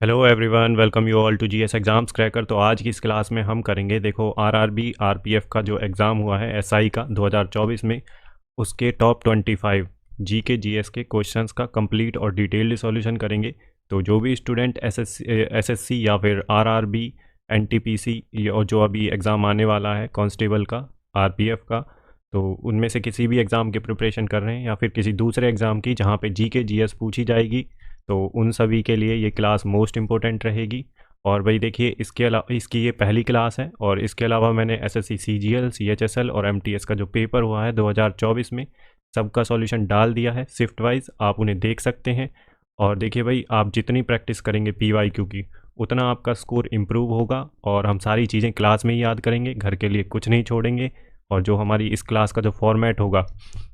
Hello everyone, welcome you all to GS exams cracker. तो आज की इस क्लास में हम करेंगे, देखो, आरआरबी आरपीएफ का जो एग्ज़ाम हुआ है एसआई का 2024 में, उसके टॉप 25 जी के जीएस के क्वेश्चंस का कंप्लीट और डिटेल्ड सॉल्यूशन करेंगे। तो जो भी स्टूडेंट एसएससी या फिर आरआरबी एनटीपीसी और जो अभी एग्ज़ाम आने वाला है कांस्टेबल का, आरपीएफ का, तो उनमें से किसी भी एग्ज़ाम की प्रिपरेशन कर रहे हैं या फिर किसी दूसरे एग्ज़ाम की जहाँ पे जी के जीएस पूछी जाएगी, तो उन सभी के लिए ये क्लास मोस्ट इम्पोर्टेंट रहेगी। और भाई देखिए, इसके अलावा इसकी ये पहली क्लास है, और इसके अलावा मैंने एसएससी सीजीएल, सीएचएसएल और एमटीएस का जो पेपर हुआ है 2024 में, सबका सॉल्यूशन डाल दिया है शिफ्ट वाइज, आप उन्हें देख सकते हैं। और देखिए भाई, आप जितनी प्रैक्टिस करेंगे पीवाईक्यू की, उतना आपका स्कोर इम्प्रूव होगा। और हम सारी चीज़ें क्लास में ही याद करेंगे, घर के लिए कुछ नहीं छोड़ेंगे। और जो हमारी इस क्लास का जो फॉर्मेट होगा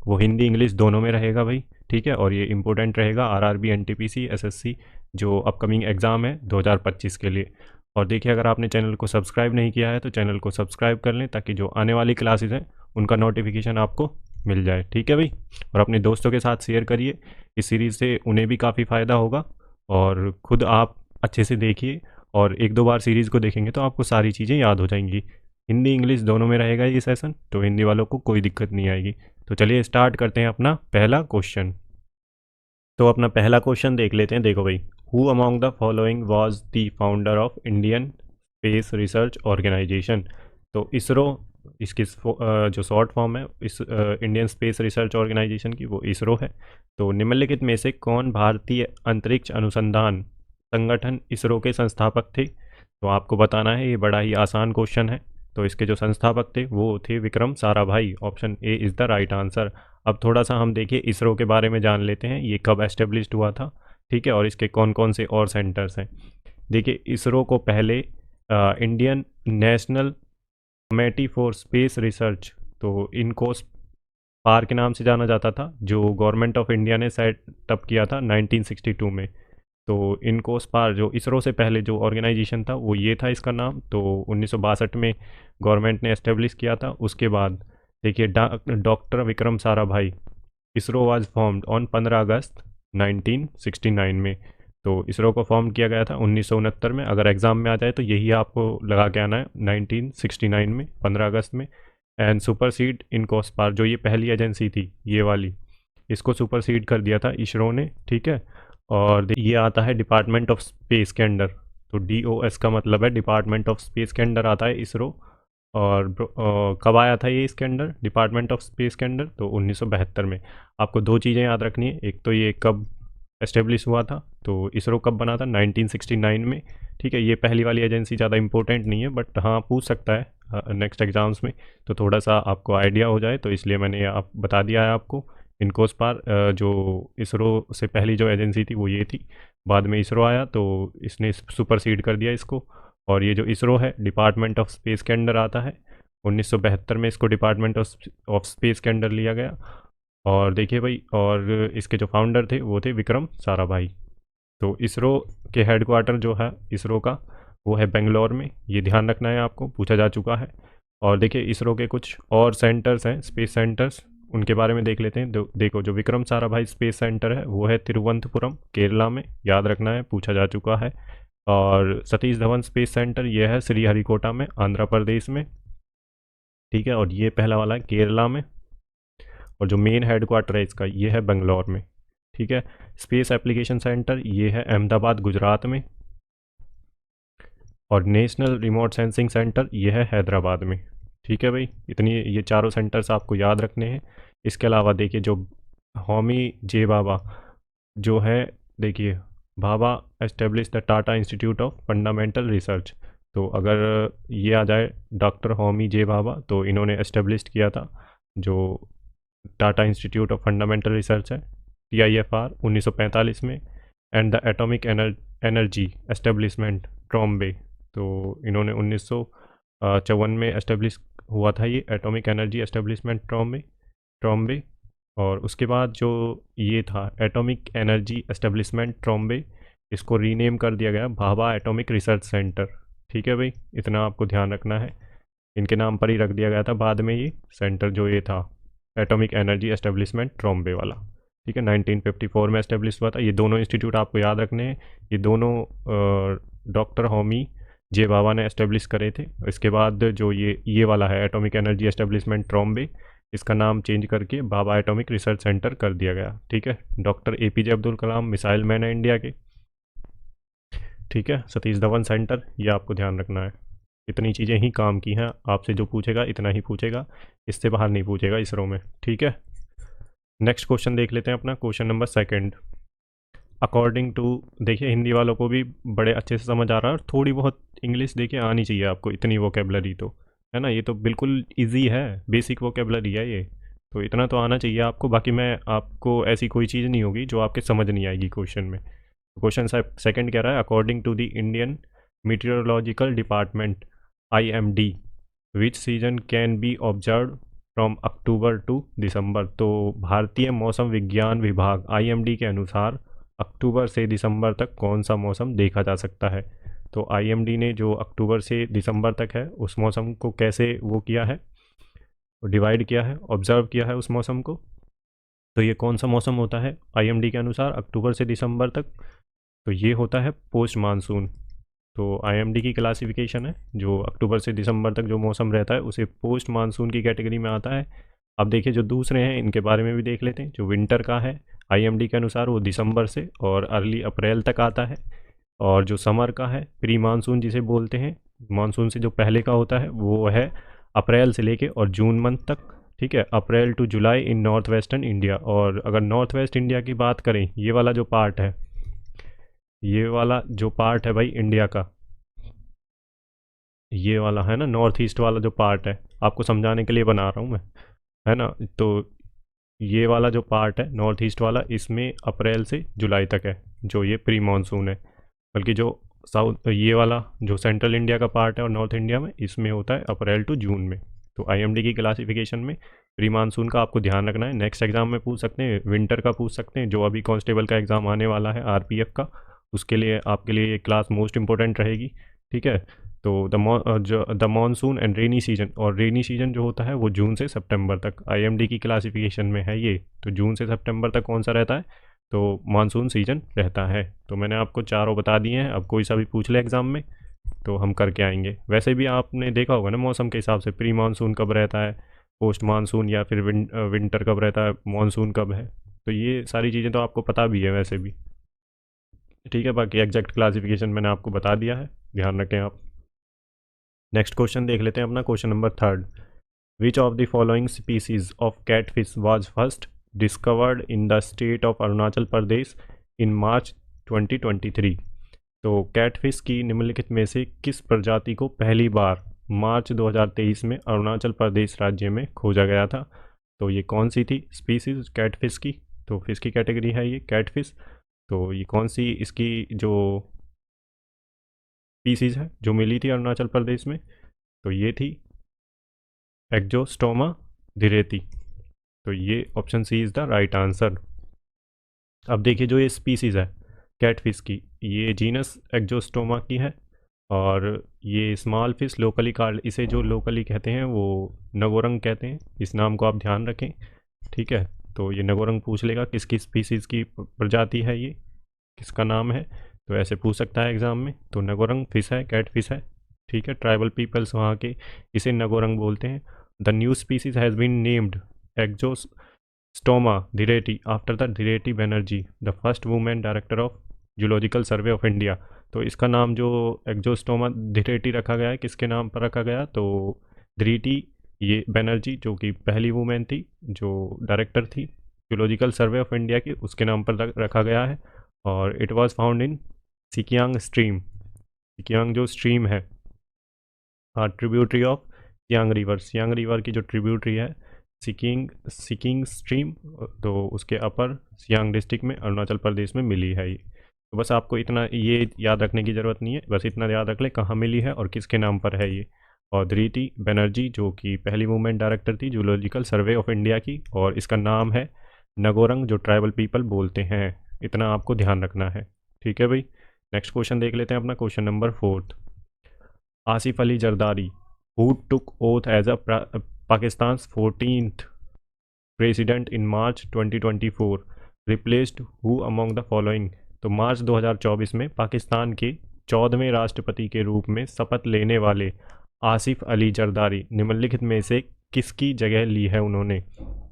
वो हिंदी इंग्लिश दोनों में रहेगा भाई, ठीक है। और ये इंपॉर्टेंट रहेगा आरआरबी एनटीपीसी एसएससी जो अपकमिंग एग्ज़ाम है 2025 के लिए। और देखिए, अगर आपने चैनल को सब्सक्राइब नहीं किया है तो चैनल को सब्सक्राइब कर लें, ताकि जो आने वाली क्लासेस हैं उनका नोटिफिकेशन आपको मिल जाए, ठीक है भाई। और अपने दोस्तों के साथ शेयर करिए, इस सीरीज़ से उन्हें भी काफ़ी फ़ायदा होगा। और ख़ुद आप अच्छे से देखिए, और एक दो बार सीरीज़ को देखेंगे तो आपको सारी चीज़ें याद हो जाएंगी। हिंदी इंग्लिश दोनों में रहेगा ये सेशन, तो हिंदी वालों को कोई दिक्कत नहीं आएगी। तो चलिए स्टार्ट करते हैं अपना पहला क्वेश्चन। तो अपना पहला क्वेश्चन देख लेते हैं। देखो भाई, who among the following was the founder of Indian Space Research Organisation. तो इसरो, इसकी जो शॉर्ट फॉर्म है इस इंडियन स्पेस रिसर्च ऑर्गेनाइजेशन की, वो इसरो है। तो निम्नलिखित में से कौन भारतीय अंतरिक्ष अनुसंधान संगठन इसरो के संस्थापक थे। तो आपको बताना है, ये बड़ा ही आसान क्वेश्चन है। तो इसके जो संस्थापक थे वो थे Vikram Sarabhai. Option A is the right answer. अब थोड़ा सा हम देखिए इसरो के बारे में जान लेते हैं, ये कब एस्टेब्लिश्ड हुआ था, ठीक है, और इसके कौन कौन से और सेंटर्स हैं। देखिए, इसरो को पहले Indian national committee for space research, तो इनको पार के नाम से जाना जाता था, जो गवर्नमेंट ऑफ इंडिया ने सेटअप किया था 1962 में। तो इनको पार, जो इसरो से पहले जो ऑर्गेनाइजेशन था वो ये था इसका नाम। तो 1962 में गवर्नमेंट ने एस्टेब्लिश किया था। उसके बाद देखिए, doctor Vikram Sarabhai, ISRO was formed on 15 अगस्त 1969 में। तो इसरो को फॉर्म किया गया था 1969 में। अगर एग्ज़ाम में आ जाए तो यही आपको लगा के आना है, 1969 में 15 अगस्त में। एंड सुपरसीड इन कोस्पार, जो ये पहली एजेंसी थी ये वाली, इसको सुपरसीड कर दिया था इसरो ने, ठीक है। और ये आता है डिपार्टमेंट ऑफ स्पेस के अंडर। तो DOS का मतलब है डिपार्टमेंट ऑफ स्पेस के अंडर आता है इसरो। और कब आया था ये इसके अंडर, डिपार्टमेंट ऑफ स्पेस के अंडर, तो 1972 में। आपको दो चीज़ें याद रखनी है, एक तो ये कब एस्टेब्लिश हुआ था, तो इसरो कब बना था 1969 में, ठीक है। ये पहली वाली एजेंसी ज़्यादा इंपॉर्टेंट नहीं है, बट हाँ पूछ सकता है नेक्स्ट एग्जाम्स में, तो थोड़ा सा आपको आइडिया हो जाए, तो इसलिए मैंने आप बता दिया है आपको। इनकोस्पार जो इसरो से पहली जो एजेंसी थी वो ये थी, बाद में इसरो आया तो इसने सुपरसीड कर दिया इसको। और ये जो इसरो है डिपार्टमेंट ऑफ स्पेस के अंडर आता है, 1972 में इसको डिपार्टमेंट ऑफ स्पेस के अंडर लिया गया। और देखिए भाई, और इसके जो फाउंडर थे वो थे विक्रम साराभाई। तो इसरो के हेडक्वार्टर जो है इसरो का, वो है बेंगलोर में, ये ध्यान रखना है, आपको पूछा जा चुका है। और देखिए, इसरो के कुछ और सेंटर्स हैं, स्पेस सेंटर्स, उनके बारे में देख लेते हैं। देखो, जो विक्रम साराभाई स्पेस सेंटर है वो है तिरुवनंतपुरम केरला में, याद रखना है, पूछा जा चुका है। और सतीश धवन स्पेस सेंटर ये है श्रीहरिकोटा में, आंध्र प्रदेश में, ठीक है। और ये पहला वाला है केरला में। और जो मेन हेडक्वार्टर है इसका ये है बेंगलोर में, ठीक है। स्पेस एप्लीकेशन सेंटर ये है अहमदाबाद गुजरात में। और नेशनल रिमोट सेंसिंग सेंटर ये है हैदराबाद में, ठीक है भाई। इतनी ये चारों सेंटर्स आपको याद रखने हैं। इसके अलावा देखिए, जो होमी जे बाबा जो है, देखिए, Bhabha establish the Tata institute of fundamental research. तो अगर ये आ जाए डॉक्टर होमी जे बाबा, तो इन्होंने एस्टेब्लिश किया था जो Tata institute of fundamental research है, TIFR, 1945 में। And the atomic energy establishment Trombay, तो इन्होंने 1954 में एस्टेब्लिश हुआ था ये एटॉमिक एनर्जी एस्टेब्लिशमेंट ट्रॉम्बे। और उसके बाद जो ये था एटॉमिक एनर्जी एस्टेब्लिशमेंट ट्रॉम्बे, इसको रीनेम कर दिया गया भाभा एटॉमिक रिसर्च सेंटर, ठीक है भाई। इतना आपको ध्यान रखना है, इनके नाम पर ही रख दिया गया था बाद में ये सेंटर, जो ये था एटॉमिक एनर्जी एस्टेब्लिशमेंट ट्रॉम्बे वाला, ठीक है, 1954 में एस्टेब्लिश हुआ था। ये दोनों इंस्टीट्यूट आपको याद रखने हैं, ये दोनों डॉक्टर होमी जे बाबा ने एस्टेब्लिश करे थे। इसके बाद जो ये वाला है एटॉमिक एनर्जी एस्टेब्लिशमेंट ट्रॉम्बे, इसका नाम चेंज करके बाबा एटॉमिक रिसर्च सेंटर कर दिया गया। ठीक है, doctor APJ Abdul Kalam missile man है इंडिया के। ठीक है, सतीश धवन सेंटर, ये आपको ध्यान रखना है। इतनी चीज़ें ही काम की हैं, आपसे जो पूछेगा इतना ही पूछेगा, इससे बाहर नहीं पूछेगा इसरो में। ठीक है, नेक्स्ट क्वेश्चन देख लेते हैं अपना, question number second. According to, देखिए हिंदी वालों को भी बड़े अच्छे से समझ आ रहा है और थोड़ी बहुत इंग्लिश देखिए आनी चाहिए आपको, इतनी वोकेबलरी तो है ना, ये तो बिल्कुल इजी है, बेसिक वोकेबलरी है ये, तो इतना तो आना चाहिए आपको। बाकी मैं आपको ऐसी कोई चीज़ नहीं होगी जो आपके समझ नहीं आएगी क्वेश्चन में। क्वेश्चन सेकंड कह रहा है, according to the Indian meteorological department IMD which season can be observe from October to December. तो भारतीय मौसम विज्ञान विभाग IMD के अनुसार अक्टूबर से दिसंबर तक कौन सा मौसम देखा जा सकता है। तो IMD ने जो अक्टूबर से दिसंबर तक है उस मौसम को कैसे वो किया है, डिवाइड किया है, ऑब्जर्व किया है उस मौसम को। तो ये कौन सा मौसम होता है IMD के अनुसार अक्टूबर से दिसंबर तक, तो ये होता है पोस्ट मानसून। तो IMD की क्लासिफिकेशन है, जो अक्टूबर से दिसंबर तक जो मौसम रहता है उसे पोस्ट मानसून की कैटेगरी में आता है। अब देखिए जो दूसरे हैं इनके बारे में भी देख लेते हैं। जो विंटर का है IMD के अनुसार वो दिसंबर से और अर्ली अप्रैल तक आता है। और जो समर का है प्री मानसून जिसे बोलते हैं, मानसून से जो पहले का होता है, वो है अप्रैल से लेके और जून मंथ तक। ठीक है, April to July in north western India. और अगर नॉर्थ वेस्ट इंडिया की बात करें, ये वाला जो पार्ट है, ये वाला जो पार्ट है भाई इंडिया का, ये वाला है ना नॉर्थ ईस्ट वाला जो पार्ट है, आपको समझाने के लिए बना रहा हूँ मैं, है ना। तो ये वाला जो पार्ट है नॉर्थ ईस्ट वाला, इसमें अप्रैल से जुलाई तक है, जो ये प्री मानसून है। बल्कि जो साउथ ये वाला जो सेंट्रल इंडिया का पार्ट है और नॉर्थ इंडिया में, इसमें होता है अप्रैल टू जून में। तो IMD की क्लासिफिकेशन में प्री मानसून का आपको ध्यान रखना है। नेक्स्ट एग्जाम में पूछ सकते हैं, विंटर का पूछ सकते हैं, जो अभी कांस्टेबल का एग्ज़ाम आने वाला है RPF का, उसके लिए आपके लिए ये क्लास मोस्ट इंपॉर्टेंट रहेगी। ठीक है, तो the monsoon and rainy season, और रेनी सीजन जो होता है वो जून से सितंबर तक IMD की क्लासिफिकेशन में है ये। तो जून से सितंबर तक कौन सा रहता है, तो मानसून सीजन रहता है। तो मैंने आपको चारों बता दिए हैं, अब कोई सा भी पूछ ले एग्ज़ाम में तो हम करके आएंगे। वैसे भी आपने देखा होगा ना मौसम के हिसाब से प्री मानसून कब रहता है, पोस्ट मानसून, या फिर विंटर कब रहता है, मानसून कब है। तो ये सारी चीज़ें तो आपको पता भी है वैसे भी। ठीक है, बाकी एग्जैक्ट क्लासिफिकेशन मैंने आपको बता दिया है, ध्यान रखें आप। नेक्स्ट क्वेश्चन देख लेते हैं अपना, question number third. Which of the following species of catfish was first discovered in the state of Arunachal Pradesh in March 2023। तो कैटफिश की निम्नलिखित में से किस प्रजाति को पहली बार मार्च 2023 में अरुणाचल प्रदेश राज्य में खोजा गया था। तो ये कौन सी थी स्पीसीज कैटफिश की, तो फिश की कैटेगरी है ये कैटफिश। तो ये कौन सी इसकी जो स्पीसीज है जो मिली थी अरुणाचल प्रदेश में, तो ये थी एक्जोस्टोमा धिरेती। तो ये option C is the right answer. अब देखिए जो ये स्पीसीज़ है कैटफिश की, ये जीनस एक्जोस्टोमा की है। और ये स्मॉल फिश लोकली कार्ड, इसे जो लोकली कहते हैं वो नगोरंग कहते हैं, इस नाम को आप ध्यान रखें। ठीक है, तो ये नगोरंग पूछ लेगा किसकी स्पीसीज़ की प्रजाति है, ये किसका नाम है, तो ऐसे पूछ सकता है एग्ज़ाम में। तो नगोरंग फिश है, कैट फिश है। ठीक है, ट्राइबल पीपल्स वहाँ के इसे नगोरंग बोलते हैं। The new species has been named एक्जोस्टोमा धिरेटी after the Dhriti Banerjee, the first women director of zoological survey of India. तो इसका नाम जो एक्जोस्टोमा धिरेटी रखा गया है, किसके नाम पर रखा गया, तो धिरेटी ये बनर्जी जो कि पहली वुमेन थी जो डायरेक्टर थी जूलॉजिकल सर्वे ऑफ इंडिया की, उसके नाम पर रखा गया है। और it was found in Sikiang stream, Sikiang जो स्ट्रीम है, tributary of Siang river, Siang river की जो ट्रिब्यूटरी है सिकिंग स्ट्रीम, तो उसके अपर सियांग डिस्ट्रिक्ट में अरुणाचल प्रदेश में मिली है ये। तो बस आपको इतना ये याद रखने की ज़रूरत नहीं है, बस इतना याद रख ले कहाँ मिली है और किसके नाम पर है ये। और धृति बनर्जी जो कि पहली वुमेन डायरेक्टर थी जूलॉजिकल सर्वे ऑफ इंडिया की, और इसका नाम है नगोरंग जो ट्राइबल पीपल बोलते हैं। इतना आपको ध्यान रखना है। ठीक है भाई, नेक्स्ट क्वेश्चन देख लेते हैं अपना, question number fourth. Asif Ali Zardari who took oath as a Pakistan 14th president in March 2024, replaced who among the following. तो मार्च 2024 में पाकिस्तान के 14वें राष्ट्रपति के रूप में शपथ लेने वाले आसिफ अली जरदारी निम्नलिखित में से किसकी जगह ली है उन्होंने।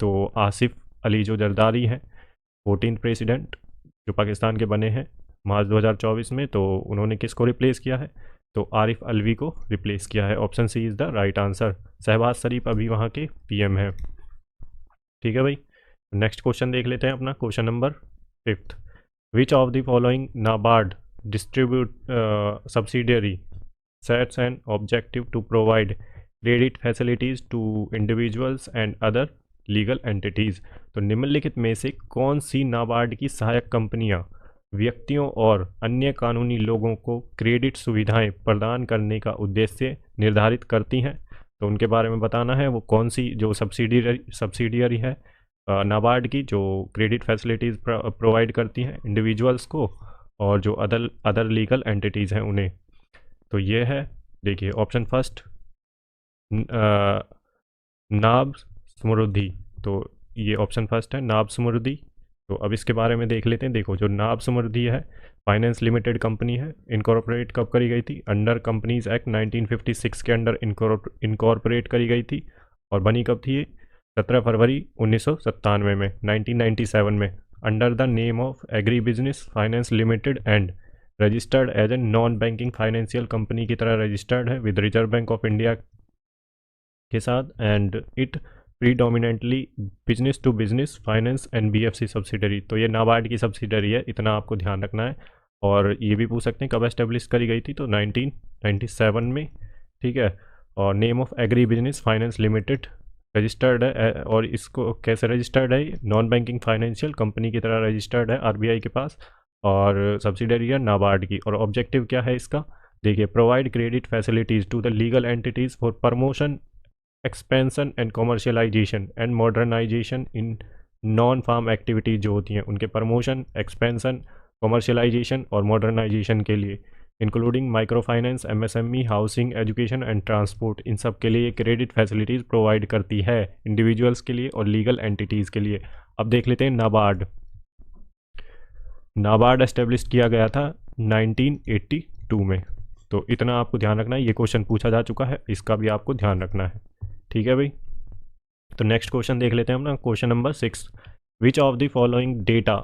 तो आसिफ अली जो जरदारी हैं 14th प्रेसिडेंट जो पाकिस्तान के बने हैं मार्च 2024 में, तो उन्होंने किसको रिप्लेस किया है, तो आरिफ अलवी को रिप्लेस किया है। Option C is the right answer. Shahbaz Sharif अभी वहाँ के पीएम हैं। ठीक है भाई, नेक्स्ट क्वेश्चन देख लेते हैं अपना, question number 5th। Which of the following NABARD distribute subsidiary sets an objective to provide credit facilities to individuals and other legal entities। तो निम्नलिखित में से कौन सी नाबार्ड की सहायक कंपनियां व्यक्तियों और अन्य कानूनी लोगों को क्रेडिट सुविधाएं प्रदान करने का उद्देश्य निर्धारित करती हैं। तो उनके बारे में बताना है, वो कौन सी जो सब्सिडियरी है नाबार्ड की जो क्रेडिट फैसिलिटीज़ प्रोवाइड करती हैं इंडिविजुअल्स को और जो अदर लीगल एंटिटीज़ हैं उन्हें। तो ये है, देखिए ऑप्शन फर्स्ट नाब समृद्धि। तो ये ऑप्शन फर्स्ट है नाब समृद्धि। तो अब इसके बारे में देख लेते हैं। देखो जो नाब समृद्धि है फाइनेंस लिमिटेड कंपनी है, इनकॉर्पोरेट कब करी गई थी, अंडर कंपनीज एक्ट 1956 के अंडर इनकॉर्पोरेट करी गई थी। और बनी कब थी ये, 17 फरवरी 1997 में 1997 में, under the name of agri business finance limited and registered as a non banking financial company की तरह रजिस्टर्ड है with Reserve Bank of India के साथ। And it predominantly business to business finance NBFC subsidiary. तो ये नाबार्ड की subsidiary है, इतना आपको ध्यान रखना है। और ये भी पूछ सकते हैं कब एस्टेब्लिश करी गई थी, तो 1997 में। ठीक है, और name of agri business finance limited registered है। और इसको कैसे रजिस्टर्ड है, नॉन बैंकिंग फाइनेंशियल कंपनी की तरह रजिस्टर्ड है आरबीआई के पास, और सब्सिडरी है नाबार्ड की। और ऑब्जेक्टिव क्या है इसका, देखिए provide credit facilities to the legal entities for promotion expansion and commercialisation and modernisation in non farm activities जो होती हैं उनके प्रमोशन, एक्सपेंशन, कॉमर्शियलाइजेशन और मॉडर्नाइजेशन के लिए, including micro finance, MSME, housing, education and transport, इन सब के लिए क्रेडिट फैसिलिटीज़ प्रोवाइड करती है इंडिविजुअल्स के लिए और लीगल एंटिटीज़ के लिए। अब देख लेते हैं नाबार्ड। नाबार्ड एस्टेब्लिश किया गया था 1982 में। तो इतना आपको ध्यान रखना है, ये क्वेश्चन पूछा जा चुका है, इसका भी आपको ध्यान रखना है। ठीक है भाई, तो नेक्स्ट क्वेश्चन देख लेते हैं हम ना, question number 6। Which of the following data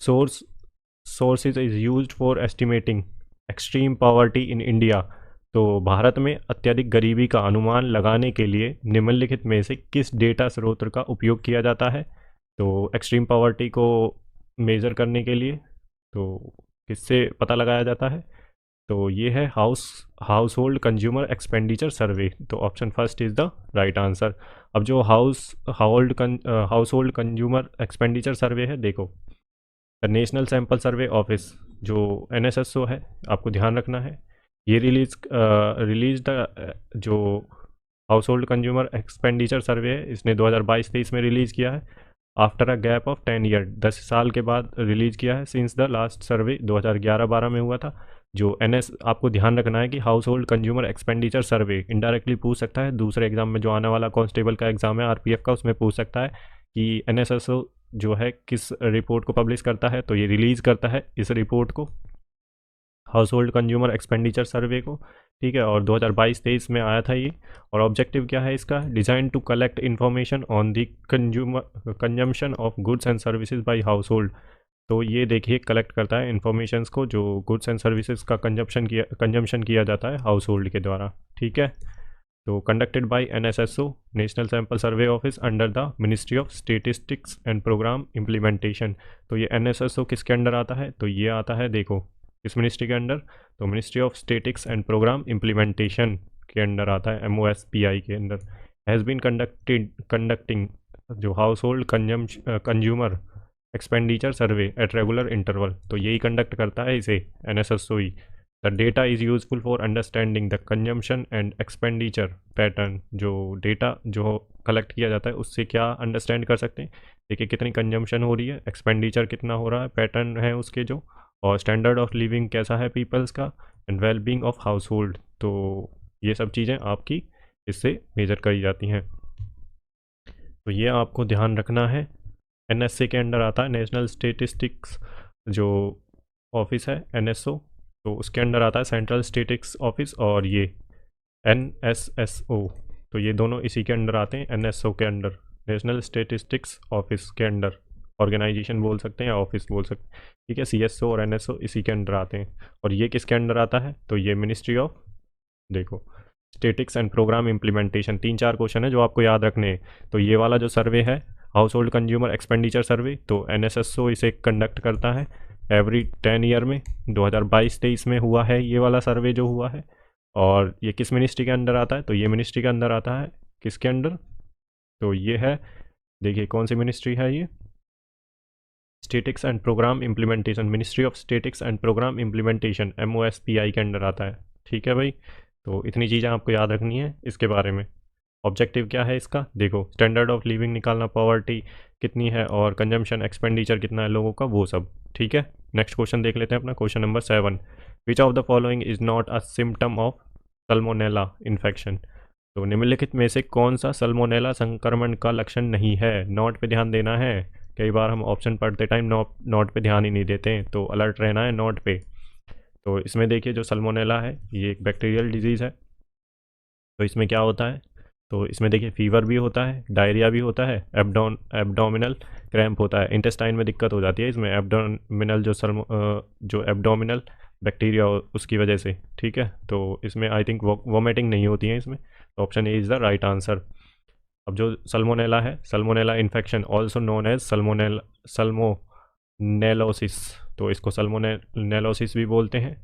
sources is used for estimating extreme poverty in India. तो भारत में अत्यधिक गरीबी का अनुमान लगाने के लिए निम्नलिखित में से किस डेटा स्रोत का उपयोग किया जाता है। तो एक्सट्रीम पॉवर्टी को मेज़र करने के लिए तो किससे पता लगाया जाता है, तो ये है household consumer expenditure survey. तो option first is the right answer. अब जो household consumer expenditure survey है, देखो the national sample survey office जो एनएसएसओ है, आपको ध्यान रखना है, ये रिलीज द जो household consumer expenditure survey है इसने 2022-23 में रिलीज़ किया है। After a gap of 10 year, 10 साल के बाद रिलीज़ किया है। सिंस द लास्ट सर्वे 2011-12 में हुआ था। जो आपको ध्यान रखना है कि हाउस होल्ड कंज्यूमर एक्सपेंडिचर सर्वे इनडायरेक्टली पूछ सकता है, दूसरे एग्जाम में जो आने वाला कांस्टेबल का एग्जाम है आरपीएफ का, उसमें पूछ सकता है कि एनएसएसओ जो है किस रिपोर्ट को पब्लिश करता है, तो ये रिलीज़ करता है इस रिपोर्ट को, हाउस होल्ड कंज्यूमर एक्सपेंडिचर सर्वे को। ठीक है, और 2022-23 में आया था ये। और ऑब्जेक्टिव क्या है इसका, design to collect information on the consumption of goods and services by household. तो ये देखिए कलेक्ट करता है इन्फॉर्मेशंस को जो गुड्स एंड सर्विसेज का कंजम्पशन किया जाता है हाउस होल्ड के द्वारा। ठीक है, तो conducted by NSSO National sample survey Office under the Ministry of Statistics and Programme Implementation. तो ये एनएसएसओ किसके अंडर आता है, तो ये आता है, देखो किस मिनिस्ट्री के अंडर, तो Ministry of Statics and Programme Implementation के अंडर आता है, MOSPI के अंदर। हैज़ बीन कंडक्टिंग जो household consumer expenditure survey at regular interval. तो यही कंडक्ट करता है इसे एनएसएसओ ही। The data is useful for understanding the consumption and expenditure pattern. जो डेटा जो कलेक्ट किया जाता है उससे क्या अंडरस्टैंड कर सकते हैं, देखिए कितनी कंजम्पशन हो रही है, एक्सपेंडिचर कितना हो रहा है, पैटर्न है उसके जो, और स्टैंडर्ड ऑफ लिविंग कैसा है पीपल्स का, and well being of house hold. तो ये सब चीज़ें आपकी इससे मेजर करी जाती हैं। तो ये आपको ध्यान रखना है। NSA के अंडर आता है, नेशनल स्टेटिस्टिक्स जो ऑफिस है NSO, तो उसके अंडर आता है सेंट्रल स्टेटिक्स ऑफिस, और ये NSSO, तो ये दोनों इसी के अंडर आते हैं, NSO के अंडर, नेशनल स्टेटिस्टिक्स ऑफिस के अंडर, ऑर्गेनाइजेशन बोल सकते हैं या ऑफिस बोल सकते हैं, ठीक है। CSO और NSO इसी के अंडर आते हैं। और ये किसके अंडर आता है, तो ये मिनिस्ट्री ऑफ, देखो, Statics and Programme Implementation. 3-4 question है जो आपको याद रखने हैं। तो ये वाला जो सर्वे है, household consumer expenditure survey, तो NSSO इसे कंडक्ट करता है एवरी 10 ईयर में। 2022-23 में हुआ है ये वाला सर्वे जो हुआ है। और ये किस मिनिस्ट्री के अंदर आता है, तो ये मिनिस्ट्री के अंदर आता है, किसके अंडर, तो ये है, देखिए कौन सी मिनिस्ट्री है ये, Statics and Programme Implementation, Ministry of Statics and Programme Implementation, MOSPI के अंडर आता है, ठीक है भाई। तो इतनी चीज़ें आपको याद रखनी है इसके बारे में। ऑब्जेक्टिव क्या है इसका, देखो स्टैंडर्ड ऑफ लिविंग निकालना, पॉवर्टी कितनी है और कंजम्पशन एक्सपेंडिचर कितना है लोगों का, वो सब, ठीक है। नेक्स्ट क्वेश्चन देख लेते हैं अपना, question number 7, which of the following is not a symptom of Salmonella infection. तो निम्नलिखित में से कौन सा सल्मोनेला संक्रमण का लक्षण नहीं है, नोट पे ध्यान देना है। कई बार हम ऑप्शन पढ़ते टाइम नोट पे ध्यान ही नहीं देते हैं, तो अलर्ट रहना है नोट पे। तो इसमें देखिए जो सल्मोनेला है ये एक बैक्टीरियल डिजीज़ है। तो इसमें क्या होता है, तो इसमें देखिए फीवर भी होता है, डायरिया भी होता है, एब्डोमिनल क्रैम्प होता है, इंटेस्टाइन में दिक्कत हो जाती है इसमें, एब्डोमिनल जो एब्डोमिनल बैक्टीरिया उसकी वजह से, ठीक है। तो इसमें आई थिंक वोमिटिंग नहीं होती है इसमें, तो option A is the right answer. अब जो सल्मोनेला है, salmonella infection also known as salmonellosis, तो इसको सल्मोनेलोसिस भी बोलते हैं,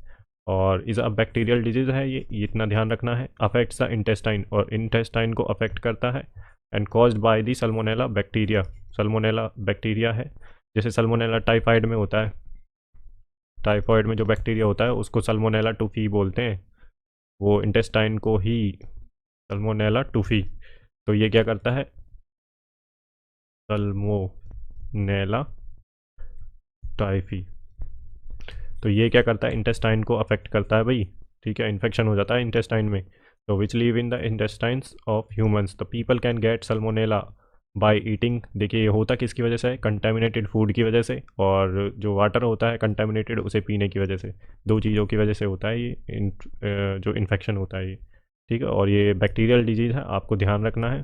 और इज़ अ बैक्टीरियल डिजीज़ है ये इतना ध्यान रखना है। अफेक्ट्स द इंटेस्टाइन, और इंटेस्टाइन को अफेक्ट करता है, and caused by the Salmonella bacteria, Salmonella bacteria है। जैसे सल्मोनेला टाइफाइड में होता है, टाइफाइड में जो बैक्टीरिया होता है उसको सल्मोनेला टूफी बोलते हैं, वो इंटेस्टाइन को ही सल्मोनेला टूफी। तो ये क्या करता है, सल्मोनेला टाइफी, तो ये क्या करता है, इंटेस्टाइन को अफेक्ट करता है भाई, ठीक है, इन्फेक्शन हो जाता है इंटेस्टाइन में। तो which live in the intestines of humans, the people can get salmonella by eating. देखिए ये होता किसकी वजह से है, कंटेमिनेटेड फूड की वजह से, और जो वाटर होता है कंटेमिनेटेड उसे पीने की वजह से, दो चीज़ों की वजह से होता है ये जो इन्फेक्शन होता है ये, ठीक है। और ये बैक्टीरियल डिजीज़ है, आपको ध्यान रखना है,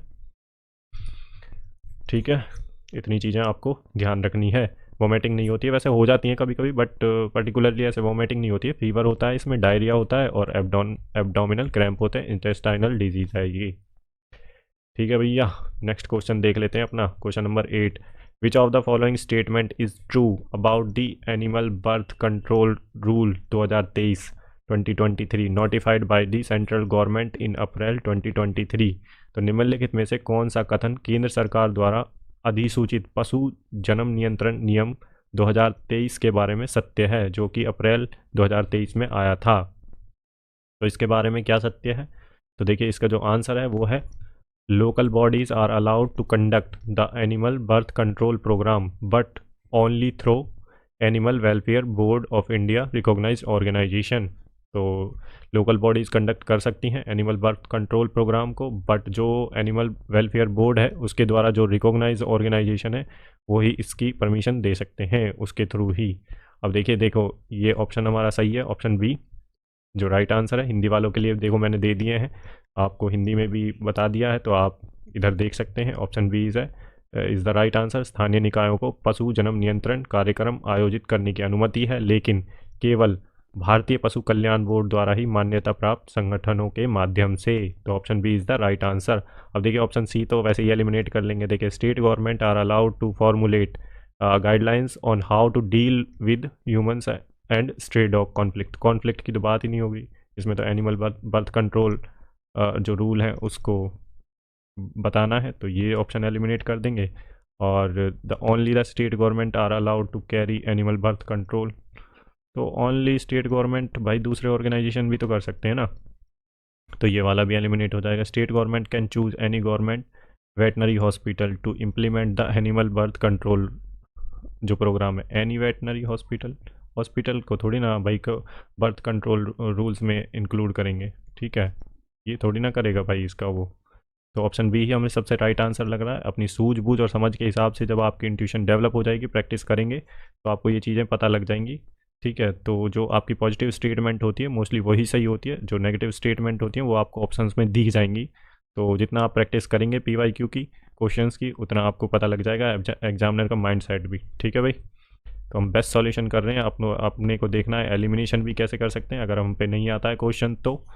ठीक है। इतनी चीज़ें आपको ध्यान रखनी है। वोमिटिंग नहीं होती है, वैसे हो जाती हैं कभी कभी, बट पर्टिकुलरली ऐसे वोमिटिंग नहीं होती है। फीवर होता है इसमें, डायरिया होता है, और एब्डोमिनल क्रैम्प होते हैं, इंटेस्टाइनल डिजीज़ है ये, ठीक है भैया। नेक्स्ट क्वेश्चन देख लेते हैं अपना, question number 8, which of the following statement is true about the animal birth control rule 2023 notified by the central government in April 2023। तो निम्नलिखित में से कौन सा कथन केंद्र सरकार द्वारा अधिसूचित पशु जन्म नियंत्रण नियम 2023 के बारे में सत्य है, जो कि अप्रैल 2023 में आया था। तो इसके बारे में क्या सत्य है, तो देखिए इसका जो आंसर है वो है, local bodies are allowed to conduct the animal birth control programme but only through Animal welfare Board of India recognised organisation. तो लोकल बॉडीज़ कंडक्ट कर सकती हैं एनिमल बर्थ कंट्रोल प्रोग्राम को, बट जो एनिमल वेलफेयर बोर्ड है उसके द्वारा जो रिकॉग्नाइज ऑर्गेनाइजेशन है वो ही इसकी परमिशन दे सकते हैं, उसके थ्रू ही। अब देखो ये ऑप्शन हमारा सही है, ऑप्शन बी जो राइट आंसर है। हिंदी वालों के लिए देखो मैंने दे दिए हैं, आपको हिंदी में भी बता दिया है, तो आप इधर देख सकते हैं, option B is the right answer. स्थानीय निकायों को पशु जन्म नियंत्रण कार्यक्रम आयोजित करने की अनुमति है, लेकिन केवल भारतीय पशु कल्याण बोर्ड द्वारा ही मान्यता प्राप्त संगठनों के माध्यम से। तो option B is the right answer. अब देखिए ऑप्शन सी तो वैसे ही एलिमिनेट कर लेंगे। देखिए state government are allowed to formulate guidelines on how to deal with humans and stray dog conflict की तो बात ही नहीं होगी इसमें, तो एनिमल बर्थ कंट्रोल जो रूल है उसको बताना है, तो ये ऑप्शन एलिमिनेट कर देंगे। और the only the state government are allowed to carry animal birth control, तो ओनली स्टेट गवर्नमेंट, भाई दूसरे ऑर्गेनाइजेशन भी तो कर सकते हैं ना, तो ये वाला भी एलिमिनेट हो जाएगा। State government can choose any government veterinary hospital to implement the animal birth control जो प्रोग्राम है। एनी वेटनरी हॉस्पिटल को थोड़ी ना भाई को बर्थ कंट्रोल रूल्स में इंक्लूड करेंगे, ठीक है, ये थोड़ी ना करेगा भाई इसका वो तो ऑप्शन बी ही हमें सबसे राइट आंसर लग रहा है। अपनी सूझबूझ और समझ के हिसाब से जब आपकी इंट्यूशन डेवलप हो जाएगी, प्रैक्टिस करेंगे, तो आपको ये चीज़ें पता लग जाएंगी। ठीक है, तो जो आपकी पॉजिटिव स्टेटमेंट होती है मोस्टली वही सही होती है, जो नेगेटिव स्टेटमेंट होती है वो आपको ऑप्शंस में दी जाएंगी। तो जितना आप प्रैक्टिस करेंगे PYQ की क्वेश्चंस की, उतना आपको पता लग जाएगा एग्जामिनर का माइंड सेट भी। ठीक है भाई, तो हम बेस्ट सॉल्यूशन कर रहे हैं। अपने को देखना है एलिमिनेशन भी कैसे कर सकते हैं अगर हम पे नहीं आता है क्वेश्चन तो,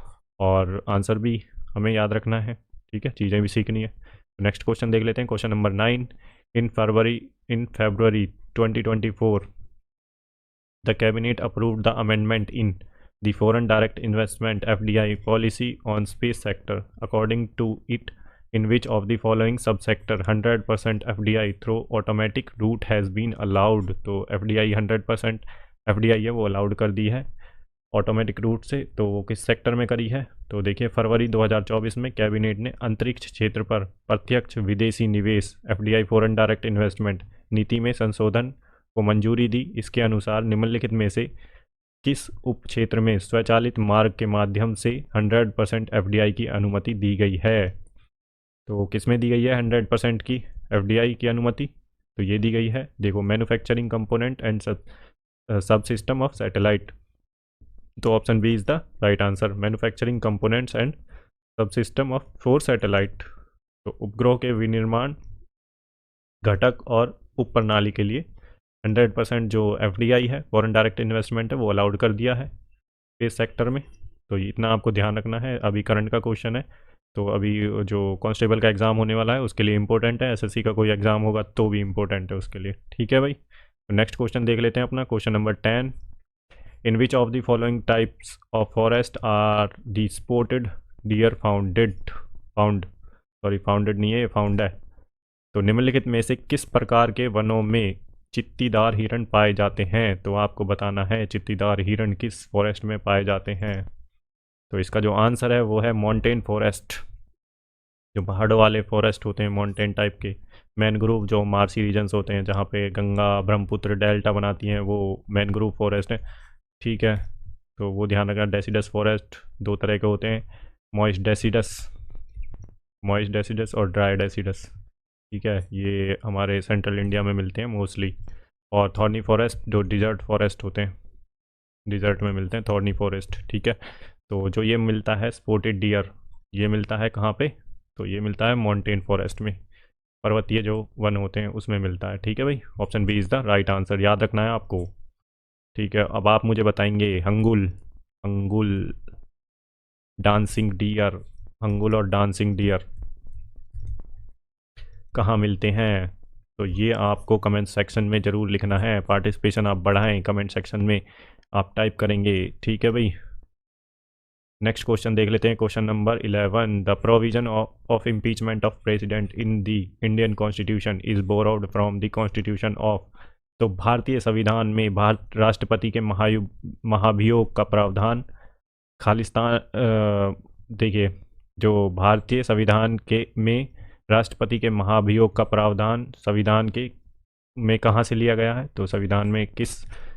और आंसर भी हमें याद रखना है। ठीक है, चीज़ें भी सीखनी है। नेक्स्ट क्वेश्चन देख लेते हैं, question number 9। In February 2024 the cabinet approved the amendment in the foreign direct investment FDI policy on space sector. According to it, in which of the following subsector 100% FDI through automatic route has been allowed? तो FDI 100% FDI है वो allowed कर दी है automatic route से, तो वो किस sector में करी है? तो देखिए, फरवरी 2024 में कैबिनेट ने अंतरिक्ष क्षेत्र पर प्रत्यक्ष विदेशी निवेश FDI फॉरेन डायरेक्ट इन्वेस्टमेंट नीति में संशोधन को मंजूरी दी। इसके अनुसार निम्नलिखित में से किस उप क्षेत्र में स्वचालित मार्ग के माध्यम से 100% FDI की अनुमति दी गई है? तो किस में दी गई है 100% की FDI की अनुमति? तो ये दी गई है, देखो, manufacturing component and subsystem of satellite. तो option B is the right answer, manufacturing components and subsystem of for satellite. तो उपग्रह के विनिर्माण घटक और उप प्रणाली के लिए 100% जो FDI है फॉरेन डायरेक्ट इन्वेस्टमेंट है वो अलाउड कर दिया है स्पेस सेक्टर में। तो इतना आपको ध्यान रखना है। अभी करंट का क्वेश्चन है, तो अभी जो कांस्टेबल का एग्ज़ाम होने वाला है उसके लिए इंपॉर्टेंट है, SSC का कोई एग्ज़ाम होगा तो भी इंपॉर्टेंट है उसके लिए। ठीक है भाई, तो नेक्स्ट क्वेश्चन देख लेते हैं अपना, question number 10। In which of the following types of forest are the spotted deer founded नहीं है, ये फाउंड है। तो निम्नलिखित में से किस प्रकार के वनों में चित्तीदार हिरण पाए जाते हैं? तो आपको बताना है चित्तीदार हिरण किस फॉरेस्ट में पाए जाते हैं। तो इसका जो आंसर है वो है माउंटेन फॉरेस्ट, जो पहाड़ों वाले फॉरेस्ट होते हैं माउंटेन टाइप के। मैनग्रोव जो मार्सी रीजन्स होते हैं जहाँ पे गंगा ब्रह्मपुत्र डेल्टा बनाती हैं, वो मैनग्रोव फॉरेस्ट है। ठीक है, तो वो ध्यान रखना। डेसिडस फॉरेस्ट दो तरह के होते हैं, मॉइस्ट डेसिडस और ड्राई डेसिडस। ठीक है, ये हमारे सेंट्रल इंडिया में मिलते हैं मोस्टली। और थॉर्नी फॉरेस्ट जो डिज़र्ट फॉरेस्ट होते हैं, डिज़र्ट में मिलते हैं थॉर्नी फॉरेस्ट। ठीक है, तो जो ये मिलता है स्पोर्टेड डियर, ये मिलता है कहाँ पे? तो ये मिलता है माउंटेन फॉरेस्ट में, पर्वतीय जो वन होते हैं उसमें मिलता है। ठीक है भाई, option B is the right answer, याद रखना है आपको। ठीक है, अब आप मुझे बताएंगे हंगुल डांसिंग डियर, हंगुल और डांसिंग डियर कहाँ मिलते हैं? तो ये आपको कमेंट सेक्शन में ज़रूर लिखना है। पार्टिसिपेशन आप बढ़ाएं, कमेंट सेक्शन में आप टाइप करेंगे। ठीक है भाई, नेक्स्ट क्वेश्चन देख लेते हैं, question number 11। The provision of impeachment of president in the Indian constitution is borrowed from the constitution of. तो भारतीय संविधान में भारत राष्ट्रपति के महाभियोग का प्रावधान खालिस्तान, देखिए, जो भारतीय संविधान के में राष्ट्रपति के महाभियोग का प्रावधान संविधान के में कहाँ से लिया गया है? तो संविधान में किस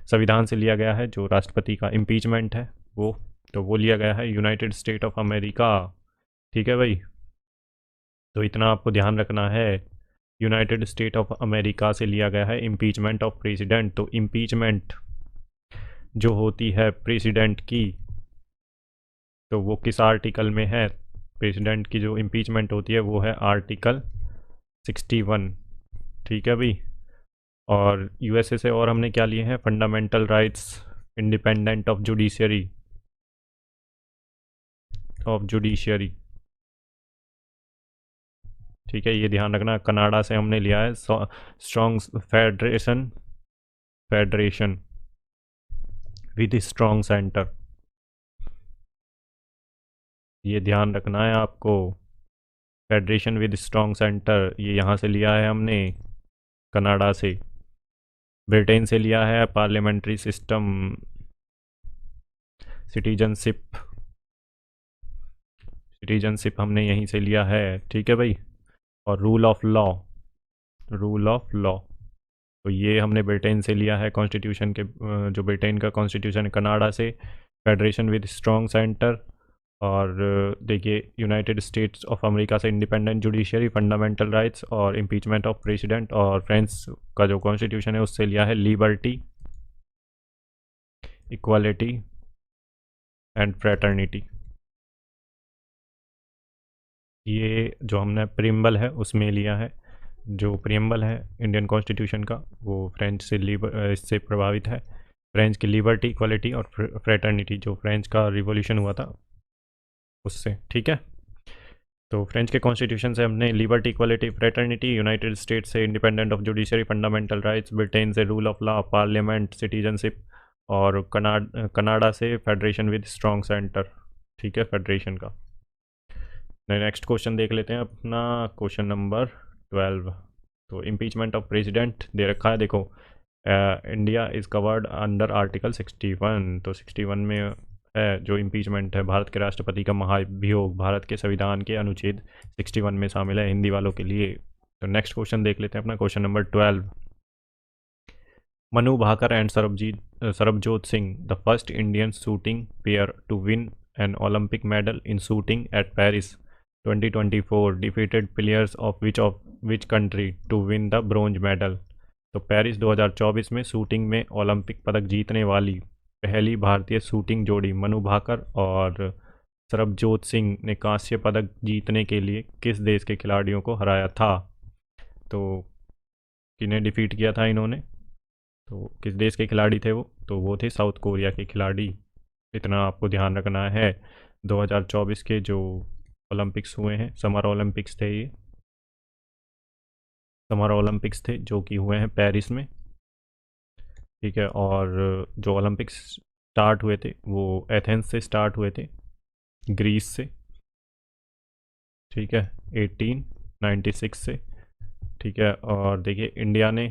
संविधान से लिया गया है जो राष्ट्रपति का इम्पीचमेंट है वो? तो वो लिया गया है यूनाइटेड स्टेट ऑफ अमेरिका। ठीक है भाई, तो इतना आपको ध्यान रखना है, यूनाइटेड स्टेट ऑफ अमेरिका से लिया गया है इम्पीचमेंट ऑफ प्रेसिडेंट। तो इम्पीचमेंट जो होती है प्रेसिडेंट की, तो वो किस आर्टिकल में है? प्रेसिडेंट की जो इम्पीचमेंट होती है वो है आर्टिकल 61। ठीक है भाई, और USA से और हमने क्या लिए हैं? Fundamental rights, independent of judiciary. ठीक है, ये ध्यान रखना। कनाडा से हमने लिया है strong federation with strong centre, ये ध्यान रखना है आपको। फेडरेशन विद स्ट्रॉन्ग सेंटर, ये यहाँ से लिया है हमने कनाडा से। ब्रिटेन से लिया है पार्लियामेंट्री सिस्टम, सिटीजनशिप हमने यहीं से लिया है। ठीक है भाई, और रूल ऑफ लॉ, तो ये हमने ब्रिटेन से लिया है कॉन्स्टिट्यूशन के, जो ब्रिटेन का कॉन्स्टिट्यूशन है कनाडा से। फेडरेशन विद स्ट्रॉन्ग सेंटर और देखिए यूनाइटेड स्टेट्स ऑफ अमेरिका से इंडिपेंडेंट जुडिशरी, फंडामेंटल राइट्स और इम्पीचमेंट ऑफ प्रेसिडेंट, और फ्रांस का जो कॉन्स्टिट्यूशन है उससे लिया है लिबर्टी, इक्वालिटी एंड फ्रेटर्निटी। ये जो हमने प्रियम्बल है उसमें लिया है। जो प्रियम्बल है इंडियन कॉन्स्टिट्यूशन का वो फ्रेंच से इससे प्रभावित है। फ्रेंच की लिबर्टी, इक्वालिटी और फ्रेटर्निटी, जो फ्रेंच का रिवॉल्यूशन हुआ था उससे। ठीक है, तो फ्रेंच के कॉन्स्टिट्यूशन से हमने liberty, equality, fraternity, United States से independent of judiciary, fundamental rights, Britain से rule of law, parliament, citizenship, और कनाडा से फेडरेशन विद स्ट्रॉन्ग सेंटर। ठीक है, फेडरेशन का। नेक्स्ट क्वेश्चन देख लेते हैं अपना, क्वेश्चन नंबर 12। तो इम्पीचमेंट ऑफ प्रेसिडेंट दे रखा है, देखो India is covered under article 61। तो 61 में है जो इम्पीचमेंट है, भारत के राष्ट्रपति का महाभियोग भारत के संविधान के अनुच्छेद 61 में शामिल है हिंदी वालों के लिए। तो नेक्स्ट क्वेश्चन देख लेते हैं अपना, question number 12। Manu Bhaker and Sarabjot Singh, the first Indian shooting pair to win an Olympic medal in shooting at Paris 2024 defeated players of which country to win the bronze medal. तो पेरिस 2024 में शूटिंग में Olympic पदक जीतने वाली पहली भारतीय शूटिंग जोड़ी मनु भाकर और सरबजोत सिंह ने कांस्य पदक जीतने के लिए किस देश के खिलाड़ियों को हराया था। तो किन्हें डिफीट किया था इन्होंने, तो किस देश के खिलाड़ी थे वो, तो वो थे साउथ कोरिया के खिलाड़ी। इतना आपको ध्यान रखना है। 2024 के जो ओलंपिक्स हुए हैं, समर ओलंपिक्स थे, ये समर ओलंपिक्स थे जो कि हुए हैं पेरिस में। ठीक है, और जो ओलंपिक्स स्टार्ट हुए थे वो एथेंस से स्टार्ट हुए थे, ग्रीस से। ठीक है, 1896 से। ठीक है, और देखिए इंडिया ने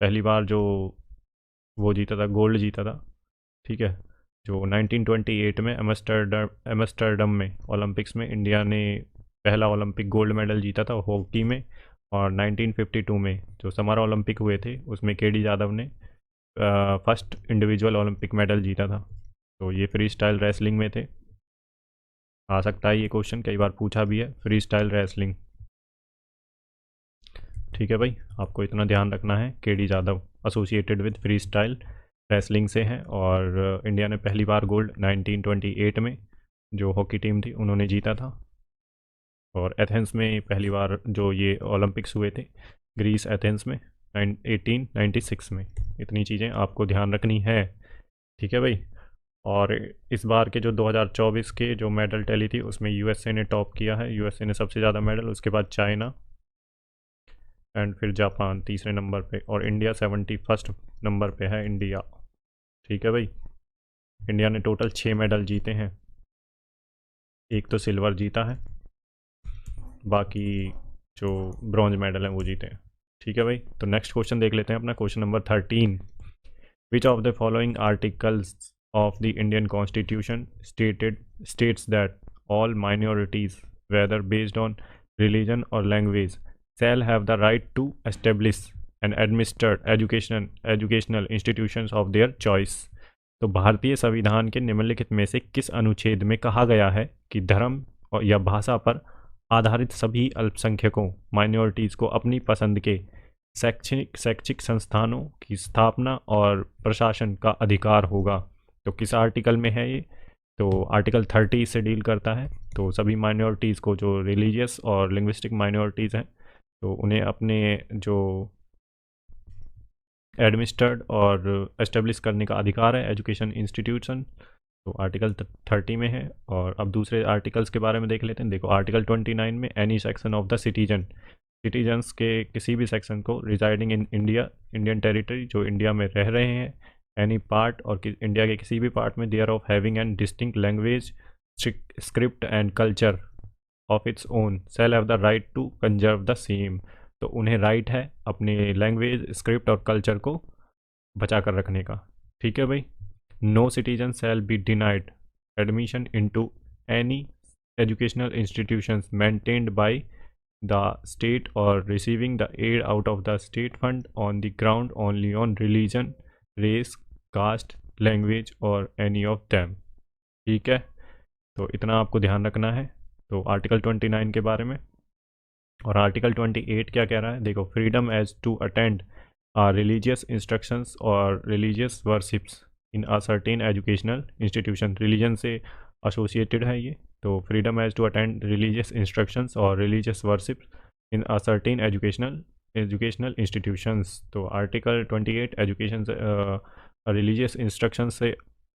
पहली बार जो वो जीता था, गोल्ड जीता था। ठीक है, जो 1928 में एमस्टरडम में ओलंपिक्स में इंडिया ने पहला ओलंपिक गोल्ड मेडल जीता था हॉकी में। और 1952 में जो समर ओलंपिक हुए थे उसमें केडी यादव ने फर्स्ट इंडिविजुअल ओलंपिक मेडल जीता था। तो ये फ्री स्टाइल रेसलिंग में थे। आ सकता है ये क्वेश्चन, कई बार पूछा भी है, फ्री स्टाइल रेसलिंग। ठीक है भाई, आपको इतना ध्यान रखना है, KD Yadav associated with free style wrestling से हैं। और इंडिया ने पहली बार गोल्ड 1928 में जो हॉकी टीम थी उन्होंने जीता था। और एथेंस में पहली बार जो ये ओलंपिक्स हुए थे, ग्रीस एथेंस में 1896 में। इतनी चीज़ें आपको ध्यान रखनी है। ठीक है भाई, और इस बार के जो 2024 के जो मेडल टैली थी उसमें यूएसए ने टॉप किया है। यूएसए ने सबसे ज़्यादा मेडल, उसके बाद चाइना एंड फिर जापान तीसरे नंबर पे, और इंडिया 71 नंबर पे है इंडिया। ठीक है भाई, इंडिया ने टोटल 6 मेडल जीते हैं, एक तो सिल्वर जीता है, बाकी जो ब्रॉन्ज मेडल हैं वो जीते हैं। ठीक है भाई, तो नेक्स्ट क्वेश्चन देख लेते हैं अपना, question number 13। Which of the following articles of the Indian Constitution states that all minorities, whether based on religion or language, shall have the right to establish and administer educational institutions of their choice। तो भारतीय संविधान के निम्नलिखित में से किस अनुच्छेद में कहा गया है कि धर्म या भाषा पर आधारित सभी अल्पसंख्यकों, माइनॉरिटीज़ को अपनी पसंद के शैक्षिक संस्थानों की स्थापना और प्रशासन का अधिकार होगा। तो किस आर्टिकल में है ये, तो आर्टिकल 30 से डील करता है। तो सभी माइनॉरिटीज़ को, जो रिलीजियस और लिंग्विस्टिक माइनॉरिटीज़ हैं, तो उन्हें अपने जो एडमिनिस्ट्रेड और एस्टेब्लिश करने का अधिकार है, एजुकेशन इंस्टीट्यूशन। तो आर्टिकल 30 में है। और अब दूसरे आर्टिकल्स के बारे में देख लेते हैं। देखो आर्टिकल 29 में any section of the citizens के किसी भी सेक्शन को रिजाइडिंग इन इंडियन टेरिटरी, जो इंडिया में रह रहे हैं, एनी पार्ट और इंडिया के किसी भी पार्ट में, they are of having an distinct language, script and culture of its own, shall have the right to conserve the same. तो उन्हें राइट है अपने लैंग्वेज, स्क्रिप्ट और कल्चर को बचा कर रखने का। ठीक है भाई, no citizen shall be denied admission into any educational institutions maintained by the state or receiving the aid out of the state fund on the ground only on religion, race, caste, language or any of them। ठीक है, तो इतना आपको ध्यान रखना है। तो article 29 के बारे में। और आर्टिकल 28 क्या कह रहा है, देखो, freedom as to attend religious instructions और religious worships in a certain educational institution, religion से एसोसिएटेड है ये। तो freedom as to attend religious instructions और religious worships in a certain educational institutions. तो आर्टिकल 28 एजुकेशन से रिलीजियस इंस्ट्रक्शंस से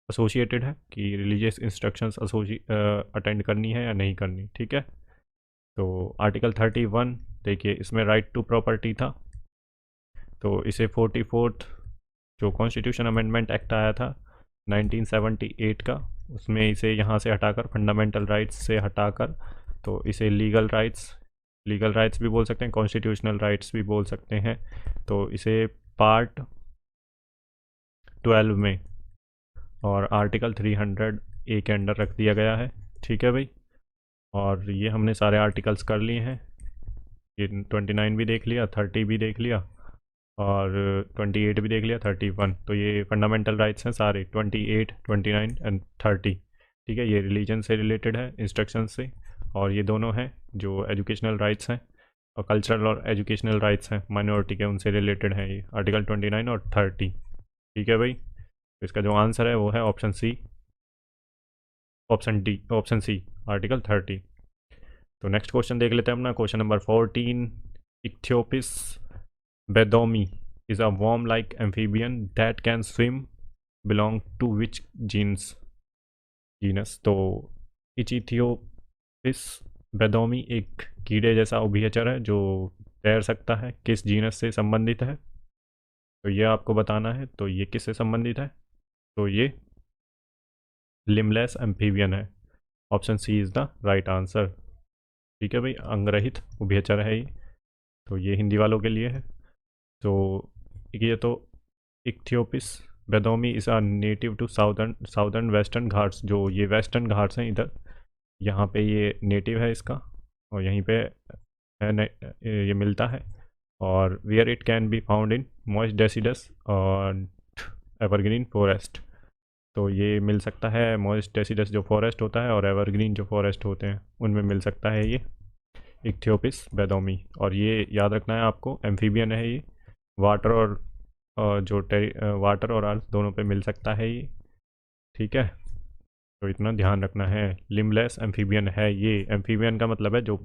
associated है कि रिलीजियस इंस्ट्रक्शंस अटेंड करनी है या नहीं करनी, ठीक है। तो आर्टिकल 31 देखिए, इसमें राइट टू प्रॉपर्टी था, तो इसे 44th जो कॉन्स्टिट्यूशन अमेंडमेंट एक्ट आया था 1978 का, उसमें इसे यहाँ से हटाकर, फंडामेंटल राइट्स से हटाकर, तो इसे लीगल राइट्स भी बोल सकते हैं, कॉन्स्टिट्यूशनल राइट्स भी बोल सकते हैं। तो इसे पार्ट 12 में और आर्टिकल 300A के अंडर रख दिया गया है, ठीक है भाई। और ये हमने सारे आर्टिकल्स कर लिए हैं, ये 29 भी देख लिया, 30 भी देख लिया और 28 भी देख लिया, 31। तो ये फंडामेंटल राइट्स हैं सारे, 28, 29 एंड 30, ठीक है। ये रिलीजन से रिलेटेड है, इंस्ट्रक्शन से, और ये दोनों हैं जो एजुकेशनल राइट्स हैं, और कल्चरल और एजुकेशनल राइट्स हैं माइनॉरिटी के, उनसे रिलेटेड हैं ये आर्टिकल 29 और 30, ठीक है भाई। तो इसका जो आंसर है वो है ऑप्शन सी, आर्टिकल 30। तो नेक्स्ट क्वेश्चन देख लेते हैं अपना, question number 14। इक्थियोपिस बेदोमी is a worm-like amphibian that can swim, belong to which genus? तो इचिथियोपिस बेदोमी एक कीड़े जैसा उभयचर है जो तैर सकता है, किस जीनस से संबंधित है? तो ये आपको बताना है। तो ये किससे संबंधित है? तो ये लिमलेस एम्फीबियन है, option C is the right answer, ठीक है भाई। अंगरहित उभयचर है ये, तो ये हिंदी वालों के लिए है। तो ये तो इक्थियोपिस बेदोमी is a native to southern western Ghats, जो ये वेस्टर्न घाट्स हैं इधर, यहाँ पे ये नेटिव है इसका, और यहीं पे ये मिलता है। और wear it can be found in moist deciduous और एवरग्रीन फॉरेस्ट, तो ये मिल सकता है मॉइस्ट डेसिडस जो फॉरेस्ट होता है और एवरग्रीन जो फॉरेस्ट होते हैं उनमें मिल सकता है ये इक्थियोपिस बेदोमी। और ये याद रखना है आपको, एम्फीबियन है ये, वाटर और वाटर और अर्थ दोनों पे मिल सकता है ये, ठीक है। तो इतना ध्यान रखना है, लिम्बलेस एम्फीबियन है ये। एम्फीबियन का मतलब है जो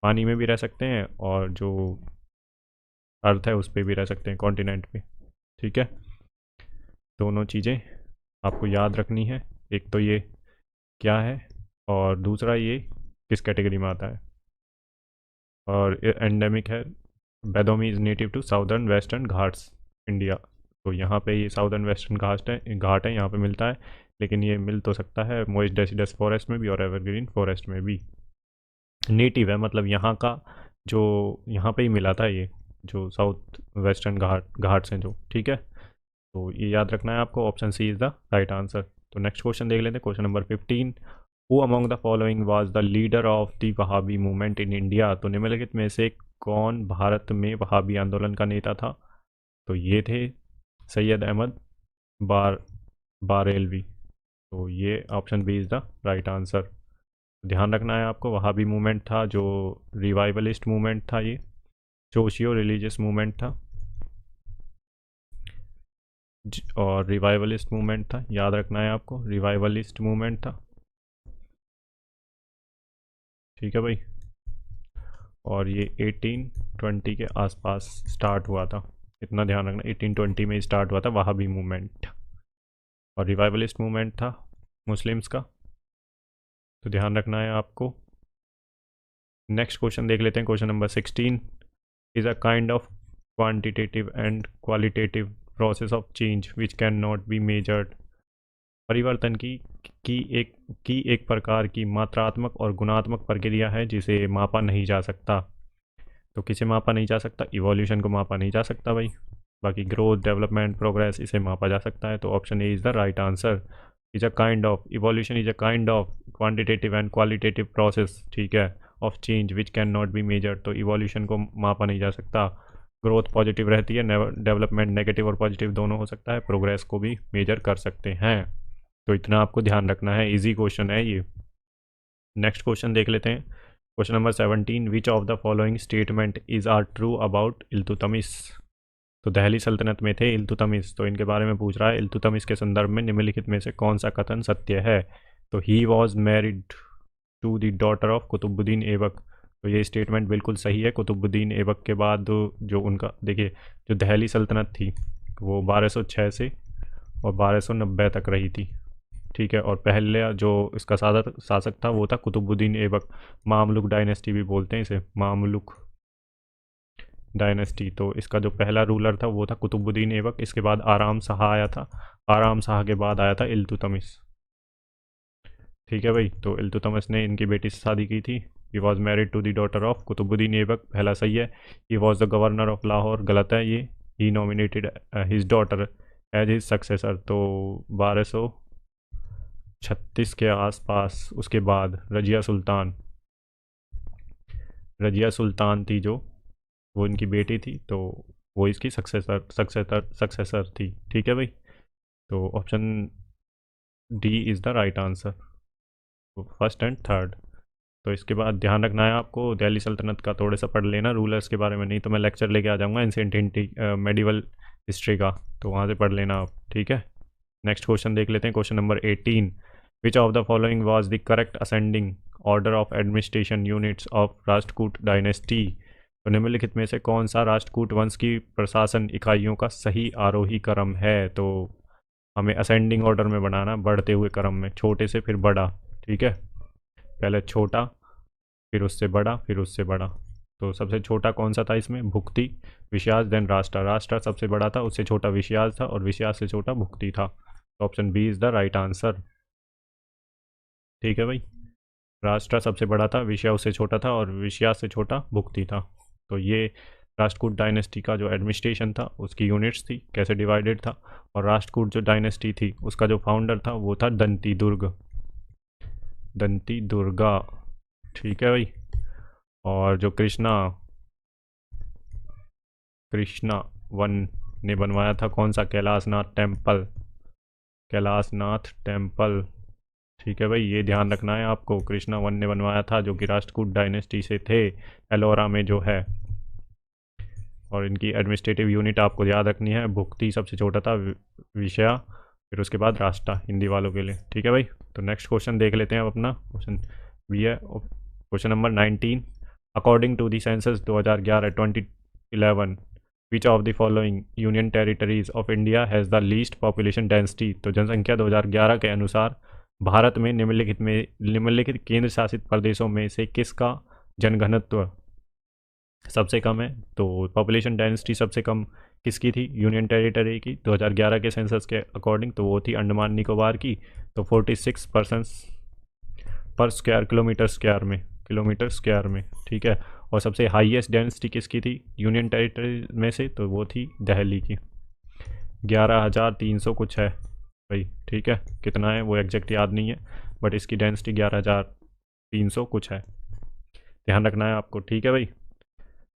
पानी में भी रह सकते हैं और जो अर्थ है उस पर भी रह सकते हैं, कॉन्टिनेंट पे, ठीक है। दोनों चीज़ें आपको याद रखनी है, एक तो ये क्या है और दूसरा ये किस कैटेगरी में आता है। और एंडेमिक है, बेदोमी is native to southern western Ghats India, तो यहाँ पे ये साउदर्न वेस्टर्न घाट है यहाँ पे मिलता है, लेकिन ये मिल तो सकता है मॉइस्ट डेसिडस फॉरेस्ट में भी और एवरग्रीन फॉरेस्ट में भी। नेटिव है मतलब यहाँ का, जो यहाँ पे ही मिला था ये, जो साउथ वेस्टर्न घाट्स हैं जो, ठीक है। तो ये याद रखना है आपको, option C is the right answer. तो नेक्स्ट क्वेश्चन देख लेते हैं, question number 15। Who among the following was the leader of the Wahabi movement in India? तो निम्नलिखित में से कौन भारत में वहाबी आंदोलन का नेता था? तो ये थे सैयद अहमद बारेलवी, तो ये option B is the right answer. ध्यान रखना है आपको, वहाबी मूवमेंट था जो रिवाइवलिस्ट मूवमेंट था, ये सोशियो रिलीजियस मूवमेंट था और रिवाइवलिस्ट मूवमेंट था, याद रखना है आपको, रिवाइवलिस्ट मूवमेंट था, ठीक है भाई। और ये 1820 के आसपास स्टार्ट हुआ था, इतना ध्यान रखना, 1820 में स्टार्ट हुआ था वहाबी मूवमेंट, और रिवाइवलिस्ट मूवमेंट था मुस्लिम्स का, तो ध्यान रखना है आपको। नेक्स्ट क्वेश्चन देख लेते हैं, question number 16। Is a kind of quantitative and qualitative process of change which can not be measured. परिवर्तन की एक प्रकार की मात्रात्मक और गुणात्मक प्रक्रिया है जिसे मापा नहीं जा सकता। तो किसे मापा नहीं जा सकता? इवोल्यूशन को मापा नहीं जा सकता भाई, बाकी ग्रोथ, डेवलपमेंट, प्रोग्रेस इसे मापा जा सकता है। तो option A is the right answer. Is a kind of evolution is a kind of quantitative and qualitative process, ठीक है, of change which can not be measured. तो इवोल्यूशन को मापा नहीं जा सकता, ग्रोथ पॉजिटिव रहती है, डेवलपमेंट नेगेटिव और पॉजिटिव दोनों हो सकता है, प्रोग्रेस को भी मेजर कर सकते हैं। तो इतना आपको ध्यान रखना है, इजी क्वेश्चन है ये। नेक्स्ट क्वेश्चन देख लेते हैं। Question number 17, which of the following statement is are true about Iltutmish. तो दहली सल्तनत में थे इल्तुतमिश, तो इनके बारे में पूछ रहा है इल्तुतमिश के संदर्भ में निम्नलिखित में से कौन सा कथन सत्य है। तो he was married to the daughter of Qutubuddin Aibak. तो ये स्टेटमेंट बिल्कुल सही है। कुतुबुद्दीन ऐबक के बाद जो उनका देखिए जो दहली सल्तनत थी वो 1206 से और 1290 तक रही थी, ठीक है। और पहले जो इसका शासक था वो था कुतुबुद्दीन ऐबक। मामलुक डायनेस्टी भी बोलते हैं इसे, मामलुक डायनेस्टी। तो इसका जो पहला रूलर था वो था कुतुबुद्दीन ऐबक। इसके बाद आराम शाह आया था, आराम शाह के बाद आया था इल्तुतमिश, ठीक है भाई। तो इल्तुतमिश ने इनकी बेटी से शादी की थी। He was married to the daughter of Qutubuddin Aibak, पहला सही है। He was the governor of Lahore, गलत है ये। He nominated his daughter as his successor. तो 1236 के आसपास उसके बाद रजिया सुल्तान थी जो, वो इनकी बेटी थी, तो वो इसकी सक्सेसर थी, ठीक है भाई। तो option D is the right answer, तो फर्स्ट एंड थर्ड। तो इसके बाद ध्यान रखना है आपको, दिल्ली सल्तनत का थोड़ा सा पढ़ लेना रूलर्स के बारे में, नहीं तो मैं लेक्चर लेके आ जाऊँगा एंशिएंट मेडिवल हिस्ट्री का, तो वहाँ से पढ़ लेना आप, ठीक है। नेक्स्ट क्वेश्चन देख लेते हैं। Question number 18, which of the following was the correct ascending order of administration units of Rashtrakuta dynasty. तो निम्नलिखित में से कौन सा राष्ट्रकूट वंश की प्रशासन इकाइयों का सही आरोही क्रम है। तो हमें असेंडिंग ऑर्डर में बनाना, बढ़ते हुए क्रम में, छोटे से फिर बड़ा, ठीक है। पहले छोटा, फिर उससे बड़ा, फिर उससे बड़ा। तो सबसे छोटा कौन सा था इसमें, भुक्ति, विश्यास, देन राष्ट्र। राष्ट्र सबसे बड़ा था, उससे छोटा विश्यास था, और विश्यास से छोटा भुक्ति था। तो option B is the right answer, ठीक है भाई। राष्ट्र सबसे बड़ा था, विषय उससे छोटा था, और विश्यास से छोटा भुक्ति था। तो ये राष्ट्रकूट डायनेस्टी का जो एडमिनिस्ट्रेशन था उसकी यूनिट्स थी, कैसे डिवाइडेड था। और राष्ट्रकूट जो डायनेस्टी थी उसका जो फाउंडर था वो था दंती दुर्गा, ठीक है भाई। और जो कृष्णा वन ने बनवाया था कौन सा, कैलाशनाथ टेम्पल, ठीक है भाई। ये ध्यान रखना है आपको, कृष्णा वन ने बनवाया था, जो कि राष्ट्रकूट डायनेस्टी से थे, एलोरा में जो है। और इनकी एडमिनिस्ट्रेटिव यूनिट आपको याद रखनी है, भुक्ति सबसे छोटा था, विषया, फिर उसके बाद राष्ट्र हिंदी वालों के लिए, ठीक है भाई। तो नेक्स्ट क्वेश्चन देख लेते हैं अब अपना क्वेश्चन भी है question number 19, according to the census 2011 which of the following union territories of India has the least population density. तो जनसंख्या 2011 के अनुसार भारत में निम्नलिखित केंद्र शासित प्रदेशों में से किसका जनघनत्व सबसे कम है। तो पॉपुलेशन डेंसिटी सबसे कम किसकी थी, यूनियन टेरिटरी की 2011 के सेंसस के अकॉर्डिंग, तो वो थी अंडमान निकोबार की। तो 46 पर्सन पर किलोमीटर स्क्वायर में, ठीक है। और सबसे हाईएस्ट डेंसिटी किसकी थी यूनियन टेरिटरी में से, तो वो थी दिल्ली की, 11,300 कुछ है भाई, ठीक है। कितना है वो एग्जैक्ट याद नहीं है, बट इसकी डेंसिटी 11,300 कुछ है, ध्यान रखना है आपको, ठीक है भाई।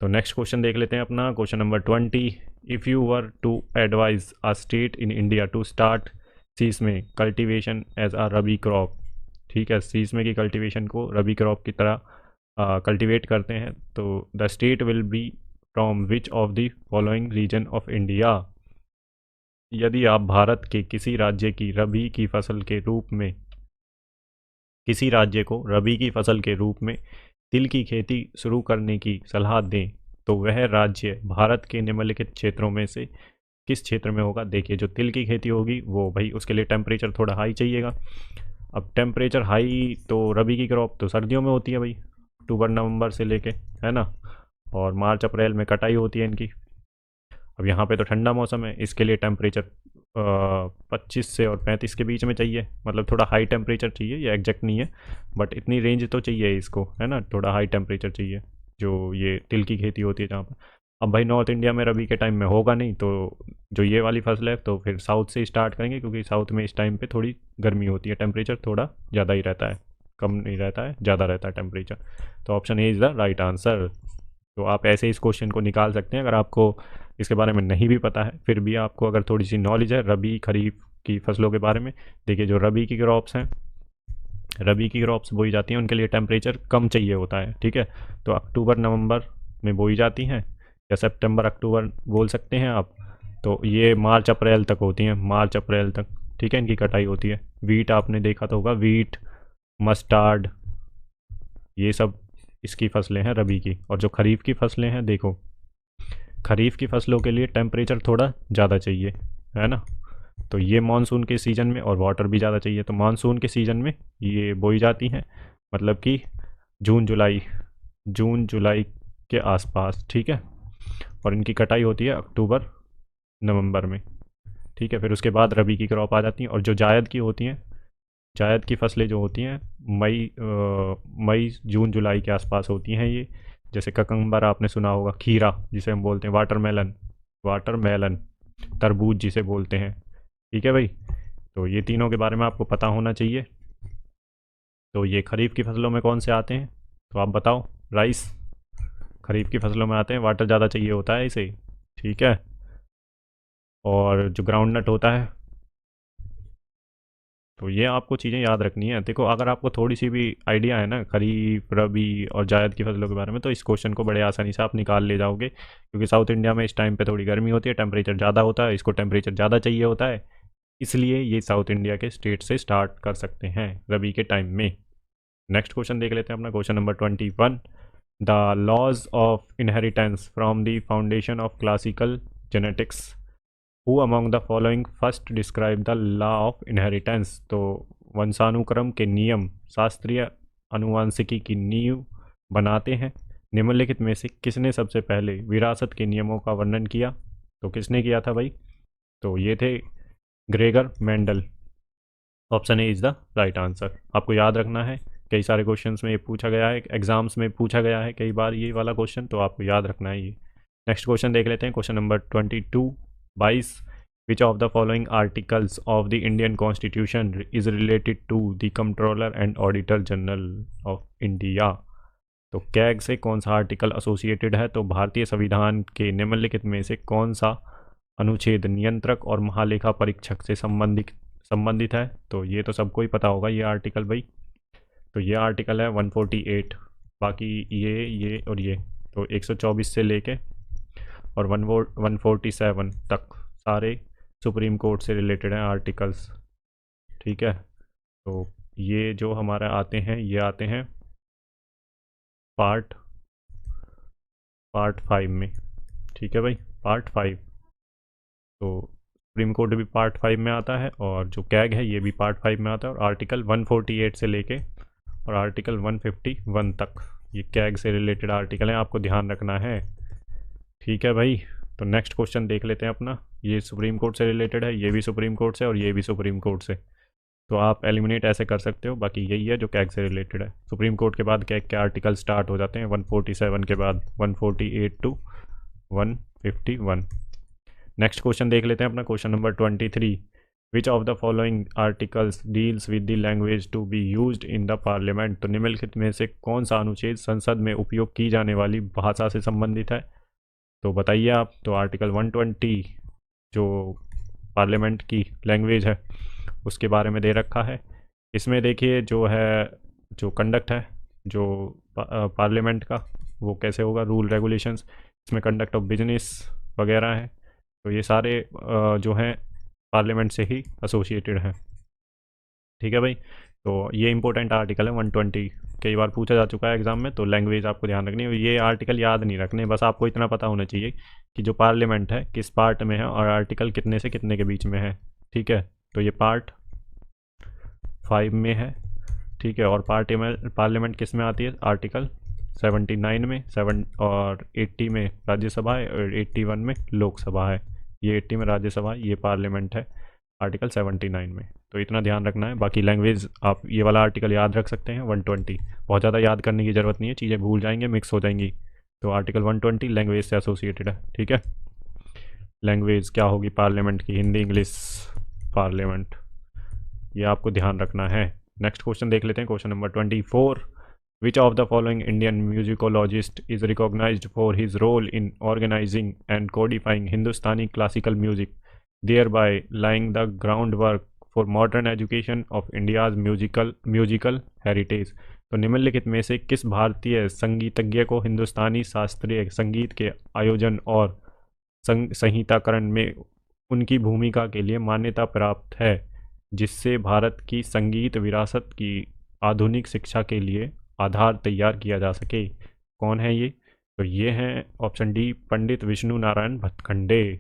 तो नेक्स्ट क्वेश्चन देख लेते हैं अपना question number 20, if you were to advise a state in India to start sesame cultivation as a rabi crop, ठीक है। सीसमे की कल्टीवेशन को रबी क्रॉप की तरह कल्टीवेट करते हैं, तो the state will be from which of the following region of India. यदि आप भारत के किसी राज्य की रबी की फसल के रूप में, किसी राज्य को रबी की फसल के रूप में तिल की खेती शुरू करने की सलाह दें, तो वह राज्य भारत के निम्नलिखित क्षेत्रों में से किस क्षेत्र में होगा। देखिए जो तिल की खेती होगी वो भाई उसके लिए टेम्परेचर थोड़ा हाई चाहिएगा। अब टेम्परेचर हाई तो रबी की क्रॉप तो सर्दियों में होती है भाई, अक्टूबर नवंबर से लेके, है ना। और मार्च अप्रैल में कटाई होती है इनकी। अब यहाँ पे तो ठंडा मौसम है, इसके लिए टेम्परेचर 25 से और 35 के बीच में चाहिए, मतलब थोड़ा हाई टेम्परेचर चाहिए, ये एग्जैक्ट नहीं है बट इतनी रेंज तो चाहिए इसको, है ना। थोड़ा हाई टेम्परेचर चाहिए जो ये तिल की खेती होती है जहाँ पर। अब भाई नॉर्थ इंडिया में रबी के टाइम में होगा नहीं, तो जो ये वाली फसल है तो फिर साउथ से स्टार्ट करेंगे, क्योंकि साउथ में इस टाइम पे थोड़ी गर्मी होती है, टेम्परेचर थोड़ा ज़्यादा ही रहता है, कम नहीं रहता है, ज़्यादा रहता है टेम्परेचर। तो option A is the right answer. तो आप ऐसे इस क्वेश्चन को निकाल सकते हैं अगर आपको इसके बारे में नहीं भी पता है, फिर भी आपको अगर थोड़ी सी नॉलेज है रबी खरीफ की फसलों के बारे में। देखिए जो रबी की क्रॉप्स हैं रबी की क्रॉप्स बोई जाती हैं उनके लिए टेम्परेचर कम चाहिए होता है, ठीक है। तो अक्टूबर नवंबर में बोई जाती हैं, या सितंबर अक्टूबर बोल सकते हैं आप। तो ये मार्च अप्रैल तक होती हैं, मार्च अप्रैल तक, ठीक है, इनकी कटाई होती है। वीट आपने देखा तो होगा, वीट, मस्टार्ड, ये सब इसकी फसलें हैं रबी की। और जो खरीफ की फसलें हैं, देखो खरीफ की फसलों के लिए टेम्परेचर थोड़ा ज़्यादा चाहिए, है ना। तो ये मानसून के सीज़न में, और वाटर भी ज़्यादा चाहिए, तो मानसून के सीज़न में ये बोई जाती हैं, मतलब कि जून जुलाई के आसपास, ठीक है। और इनकी कटाई होती है अक्टूबर नवंबर में, ठीक है। फिर उसके बाद रबी की क्रॉप आ जाती हैं। और जो जायद की होती हैं, जायद की फसलें जो होती हैं मई जून जुलाई के आसपास होती हैं ये। जैसे ककंबर आपने सुना होगा, खीरा जिसे हम बोलते हैं, वाटरमेलन, वाटरमेलन, तरबूज जिसे बोलते हैं, ठीक है भाई। तो ये तीनों के बारे में आपको पता होना चाहिए। तो ये खरीफ की फसलों में कौन से आते हैं, तो आप बताओ। राइस खरीफ की फसलों में आते हैं, वाटर ज़्यादा चाहिए होता है इसे, ठीक है। और जो ग्राउंड नट होता है, तो ये आपको चीज़ें याद रखनी है। देखो अगर आपको थोड़ी सी भी आइडिया है ना खरीफ रबी और जायद की फसलों के बारे में, तो इस क्वेश्चन को बड़े आसानी से आप निकाल ले जाओगे, क्योंकि साउथ इंडिया में इस टाइम पे थोड़ी गर्मी होती है, टेम्परेचर ज़्यादा होता है, इसको टेम्परेचर ज़्यादा चाहिए होता है, इसलिए ये साउथ इंडिया के स्टेट से स्टार्ट कर सकते हैं रबी के टाइम में। नेक्स्ट क्वेश्चन देख लेते हैं अपना, question number 21। The laws of inheritance from the foundation of classical genetics, who among the following first describe the law of inheritance. तो वंशानुक्रम के नियम शास्त्रीय अनुवांशिकी की नींव बनाते हैं। निम्नलिखित में से किसने सबसे पहले विरासत के नियमों का वर्णन किया, तो किसने किया था भाई, तो ये थे Gregor Mendel. Option A is the right answer. आपको याद रखना है, कई सारे क्वेश्चंस में ये पूछा गया है, एग्जाम्स में पूछा गया है कई बार ये वाला क्वेश्चन, तो आपको याद रखना है ये। नेक्स्ट क्वेश्चन देख लेते हैं, question number 22। Which of the following articles of the Indian constitution is related to the controller and auditor general of India. तो कैग से कौन सा आर्टिकल एसोसिएटेड है, तो भारतीय संविधान के निम्नलिखित में से कौन सा अनुच्छेद नियंत्रक और महालेखा परीक्षक से संबंधित है। तो ये तो सबको ही पता होगा ये आर्टिकल भाई, तो ये आर्टिकल है 148। बाकी ये और ये, तो 124 से लेके और 147 तक सारे सुप्रीम कोर्ट से रिलेटेड हैं आर्टिकल्स, ठीक है। तो ये जो हमारा आते हैं, ये आते हैं पार्ट 5 में, ठीक है भाई, पार्ट 5। तो सुप्रीम कोर्ट भी पार्ट 5 में आता है, और जो कैग है ये भी पार्ट 5 में आता है। और आर्टिकल 148 से लेके और आर्टिकल 151 तक ये कैग से रिलेटेड आर्टिकल हैं, आपको ध्यान रखना है, ठीक है भाई। तो नेक्स्ट क्वेश्चन देख लेते हैं अपना, ये सुप्रीम कोर्ट से रिलेटेड है, ये भी सुप्रीम कोर्ट से और ये भी सुप्रीम कोर्ट से। तो आप एलिमिनेट ऐसे कर सकते हो, बाकी यही है जो कैग से रिलेटेड है। सुप्रीम कोर्ट के बाद कैग के आर्टिकल स्टार्ट हो जाते हैं 147 के बाद 148 टू 151। नेक्स्ट क्वेश्चन देख लेते हैं अपना, question number 23। Which of the following articles deals with the language to be used in the parliament. तो निम्नलिखित में से कौन सा अनुच्छेद संसद में उपयोग की जाने वाली भाषा से संबंधित है, तो बताइए आप। तो आर्टिकल 120 जो पार्लियामेंट की लैंग्वेज है उसके बारे में दे रखा है। इसमें देखिए जो है, जो कंडक्ट है जो पार्लियामेंट का, वो कैसे होगा, रूल रेगुलेशंस, इसमें कंडक्ट ऑफ बिजनेस वगैरह है। तो ये सारे जो हैं पार्लियामेंट से ही एसोसिएटेड हैं, ठीक है भाई। तो ये इंपॉर्टेंट आर्टिकल है 120, कई बार पूछा जा चुका है एग्जाम में। तो लैंग्वेज आपको ध्यान रखनी है, ये आर्टिकल याद नहीं रखने, बस आपको इतना पता होना चाहिए कि जो पार्लियामेंट है किस पार्ट में है और आर्टिकल कितने से कितने के बीच में है, ठीक है। तो ये पार्ट 5 में है, ठीक है। और पार्लियामेंट किस में आती है, आर्टिकल 79 में, 7 और 80 में राज्यसभा है और 81 में लोकसभा है। ये 80 में राज्यसभा है, ये पार्लियामेंट है आर्टिकल 79 में। तो इतना ध्यान रखना है। बाकी लैंग्वेज आप ये वाला आर्टिकल याद रख सकते हैं 120, बहुत ज़्यादा याद करने की ज़रूरत नहीं है, चीज़ें भूल जाएंगे, मिक्स हो जाएंगी। तो आर्टिकल 120 लैंग्वेज से एसोसिएटेड है, ठीक है। लैंग्वेज क्या होगी पार्लियामेंट की, हिंदी इंग्लिश पार्लियामेंट, ये आपको ध्यान रखना है। नेक्स्ट क्वेश्चन देख लेते हैं, question number 24। Which of the following Indian musicologist is recognized for his role in organizing and codifying Hindustani classical music, thereby laying the groundwork for modern education of India's musical heritage. तो निम्नलिखित में से किस भारतीय संगीतज्ञ को हिंदुस्तानी शास्त्रीय संगीत के आयोजन और संहिताकरण में उनकी भूमिका के लिए मान्यता प्राप्त है, जिससे भारत की संगीत विरासत की आधुनिक शिक्षा के लिए आधार तैयार किया जा सके? कौन है ये? तो ये हैं ऑप्शन डी, पंडित विष्णु नारायण भतखंडे।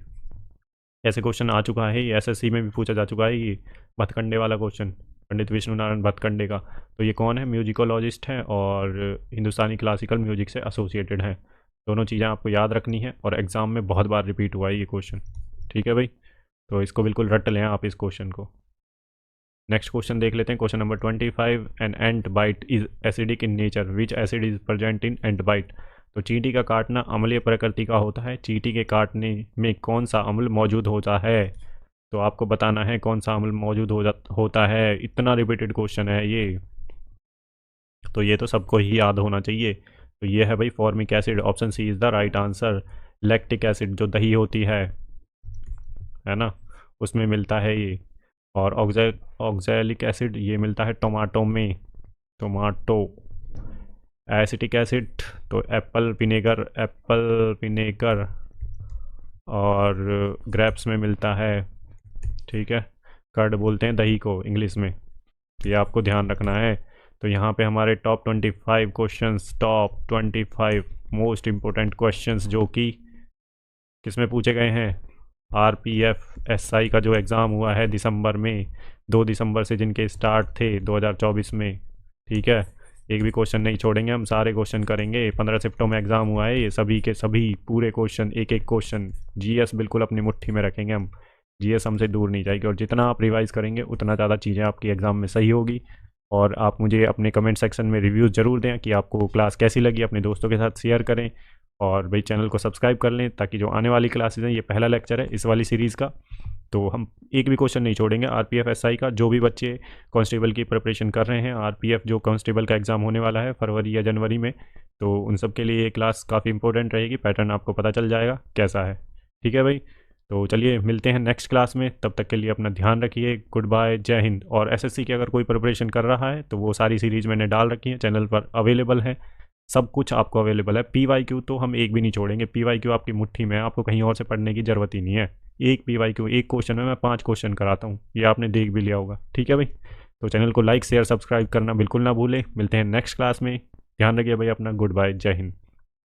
ऐसे क्वेश्चन आ चुका है, ये एसएससी में भी पूछा जा चुका है ये भतखंडे वाला क्वेश्चन, पंडित विष्णु नारायण भतखंडे का। तो ये कौन है? म्यूजिकोलॉजिस्ट हैं और हिंदुस्तानी क्लासिकल म्यूजिक से एसोसिएटेड हैं। दोनों चीज़ें आपको याद रखनी है और एग्ज़ाम में बहुत बार रिपीट हुआ है ये क्वेश्चन। ठीक है भाई, तो इसको बिल्कुल रट लें आप इस क्वेश्चन को। नेक्स्ट क्वेश्चन देख लेते हैं, question number 25। An ant bite is acidic in nature, which acid is present in ant bite. तो चींटी का काटना अम्लीय प्रकृति का होता है, चींटी के काटने में कौन सा अम्ल मौजूद होता है? तो आपको बताना है कौन सा अम्ल मौजूद होता है। इतना रिपीटेड क्वेश्चन है ये, तो ये तो सबको ही याद होना चाहिए। तो ये है भाई formic acid, option C is the right answer. Lactic acid जो दही होती है ना, उसमें मिलता है ये। और ऑक्सैलिक एसिड ये मिलता है टोमाटो में, टोमाटो। एसिटिक एसिड तो एप्पल विनेगर और ग्रेप्स में मिलता है। ठीक है, कर्ड बोलते हैं दही को इंग्लिश में, ये आपको ध्यान रखना है। तो यहाँ पे हमारे top 25 questions, top 25 most important questions जो कि किस में पूछे गए हैं? आरपीएफ एसआई का जो एग्ज़ाम हुआ है दिसंबर में, 2 दिसंबर से जिनके स्टार्ट थे 2024 में। ठीक है, एक भी क्वेश्चन नहीं छोड़ेंगे हम, सारे क्वेश्चन करेंगे। 15 शिफ्टों में एग्ज़ाम हुआ है ये, सभी के सभी पूरे क्वेश्चन, एक एक क्वेश्चन। जीएस बिल्कुल अपनी मुट्ठी में रखेंगे हम, जीएस हमसे दूर नहीं जाएगी। और जितना आप रिवाइज़ करेंगे उतना ज़्यादा चीज़ें आपकी एग्ज़ाम में सही होगी। और आप मुझे अपने कमेंट सेक्शन में रिव्यूज़ ज़रूर दें कि आपको क्लास कैसी लगी, अपने दोस्तों के साथ शेयर करें और भाई चैनल को सब्सक्राइब कर लें, ताकि जो आने वाली क्लासेज हैं, ये पहला लेक्चर है इस वाली सीरीज़ का, तो हम एक भी क्वेश्चन नहीं छोड़ेंगे आरपीएफ एसआई का। जो भी बच्चे कांस्टेबल की प्रिपरेशन कर रहे हैं, आरपीएफ जो कांस्टेबल का एग्ज़ाम होने वाला है फरवरी या जनवरी में, तो उन सब के लिए ये क्लास काफ़ी इंपॉर्टेंट रहेगी। पैटर्न आपको पता चल जाएगा कैसा है। ठीक है भाई, तो चलिए मिलते हैं नेक्स्ट क्लास में, तब तक के लिए अपना ध्यान रखिए। गुड बाय, जय हिंद। और एसएससी की अगर कोई प्रिपरेशन कर रहा है तो वो सारी सीरीज़ मैंने डाल रखी है, चैनल पर अवेलेबल है, सब कुछ आपको अवेलेबल है। पीवाईक्यू तो हम एक भी नहीं छोड़ेंगे, पीवाईक्यू आपकी मुट्ठी में है, आपको कहीं और से पढ़ने की ज़रूरत ही नहीं है। एक पीवाईक्यू, एक क्वेश्चन में मैं 5 क्वेश्चन कराता हूँ, ये आपने देख भी लिया होगा। ठीक है भाई, तो चैनल को लाइक शेयर सब्सक्राइब करना बिल्कुल ना भूलें। मिलते हैं नेक्स्ट क्लास में, ध्यान रखिए भाई अपना। गुड बाय, जय हिंद।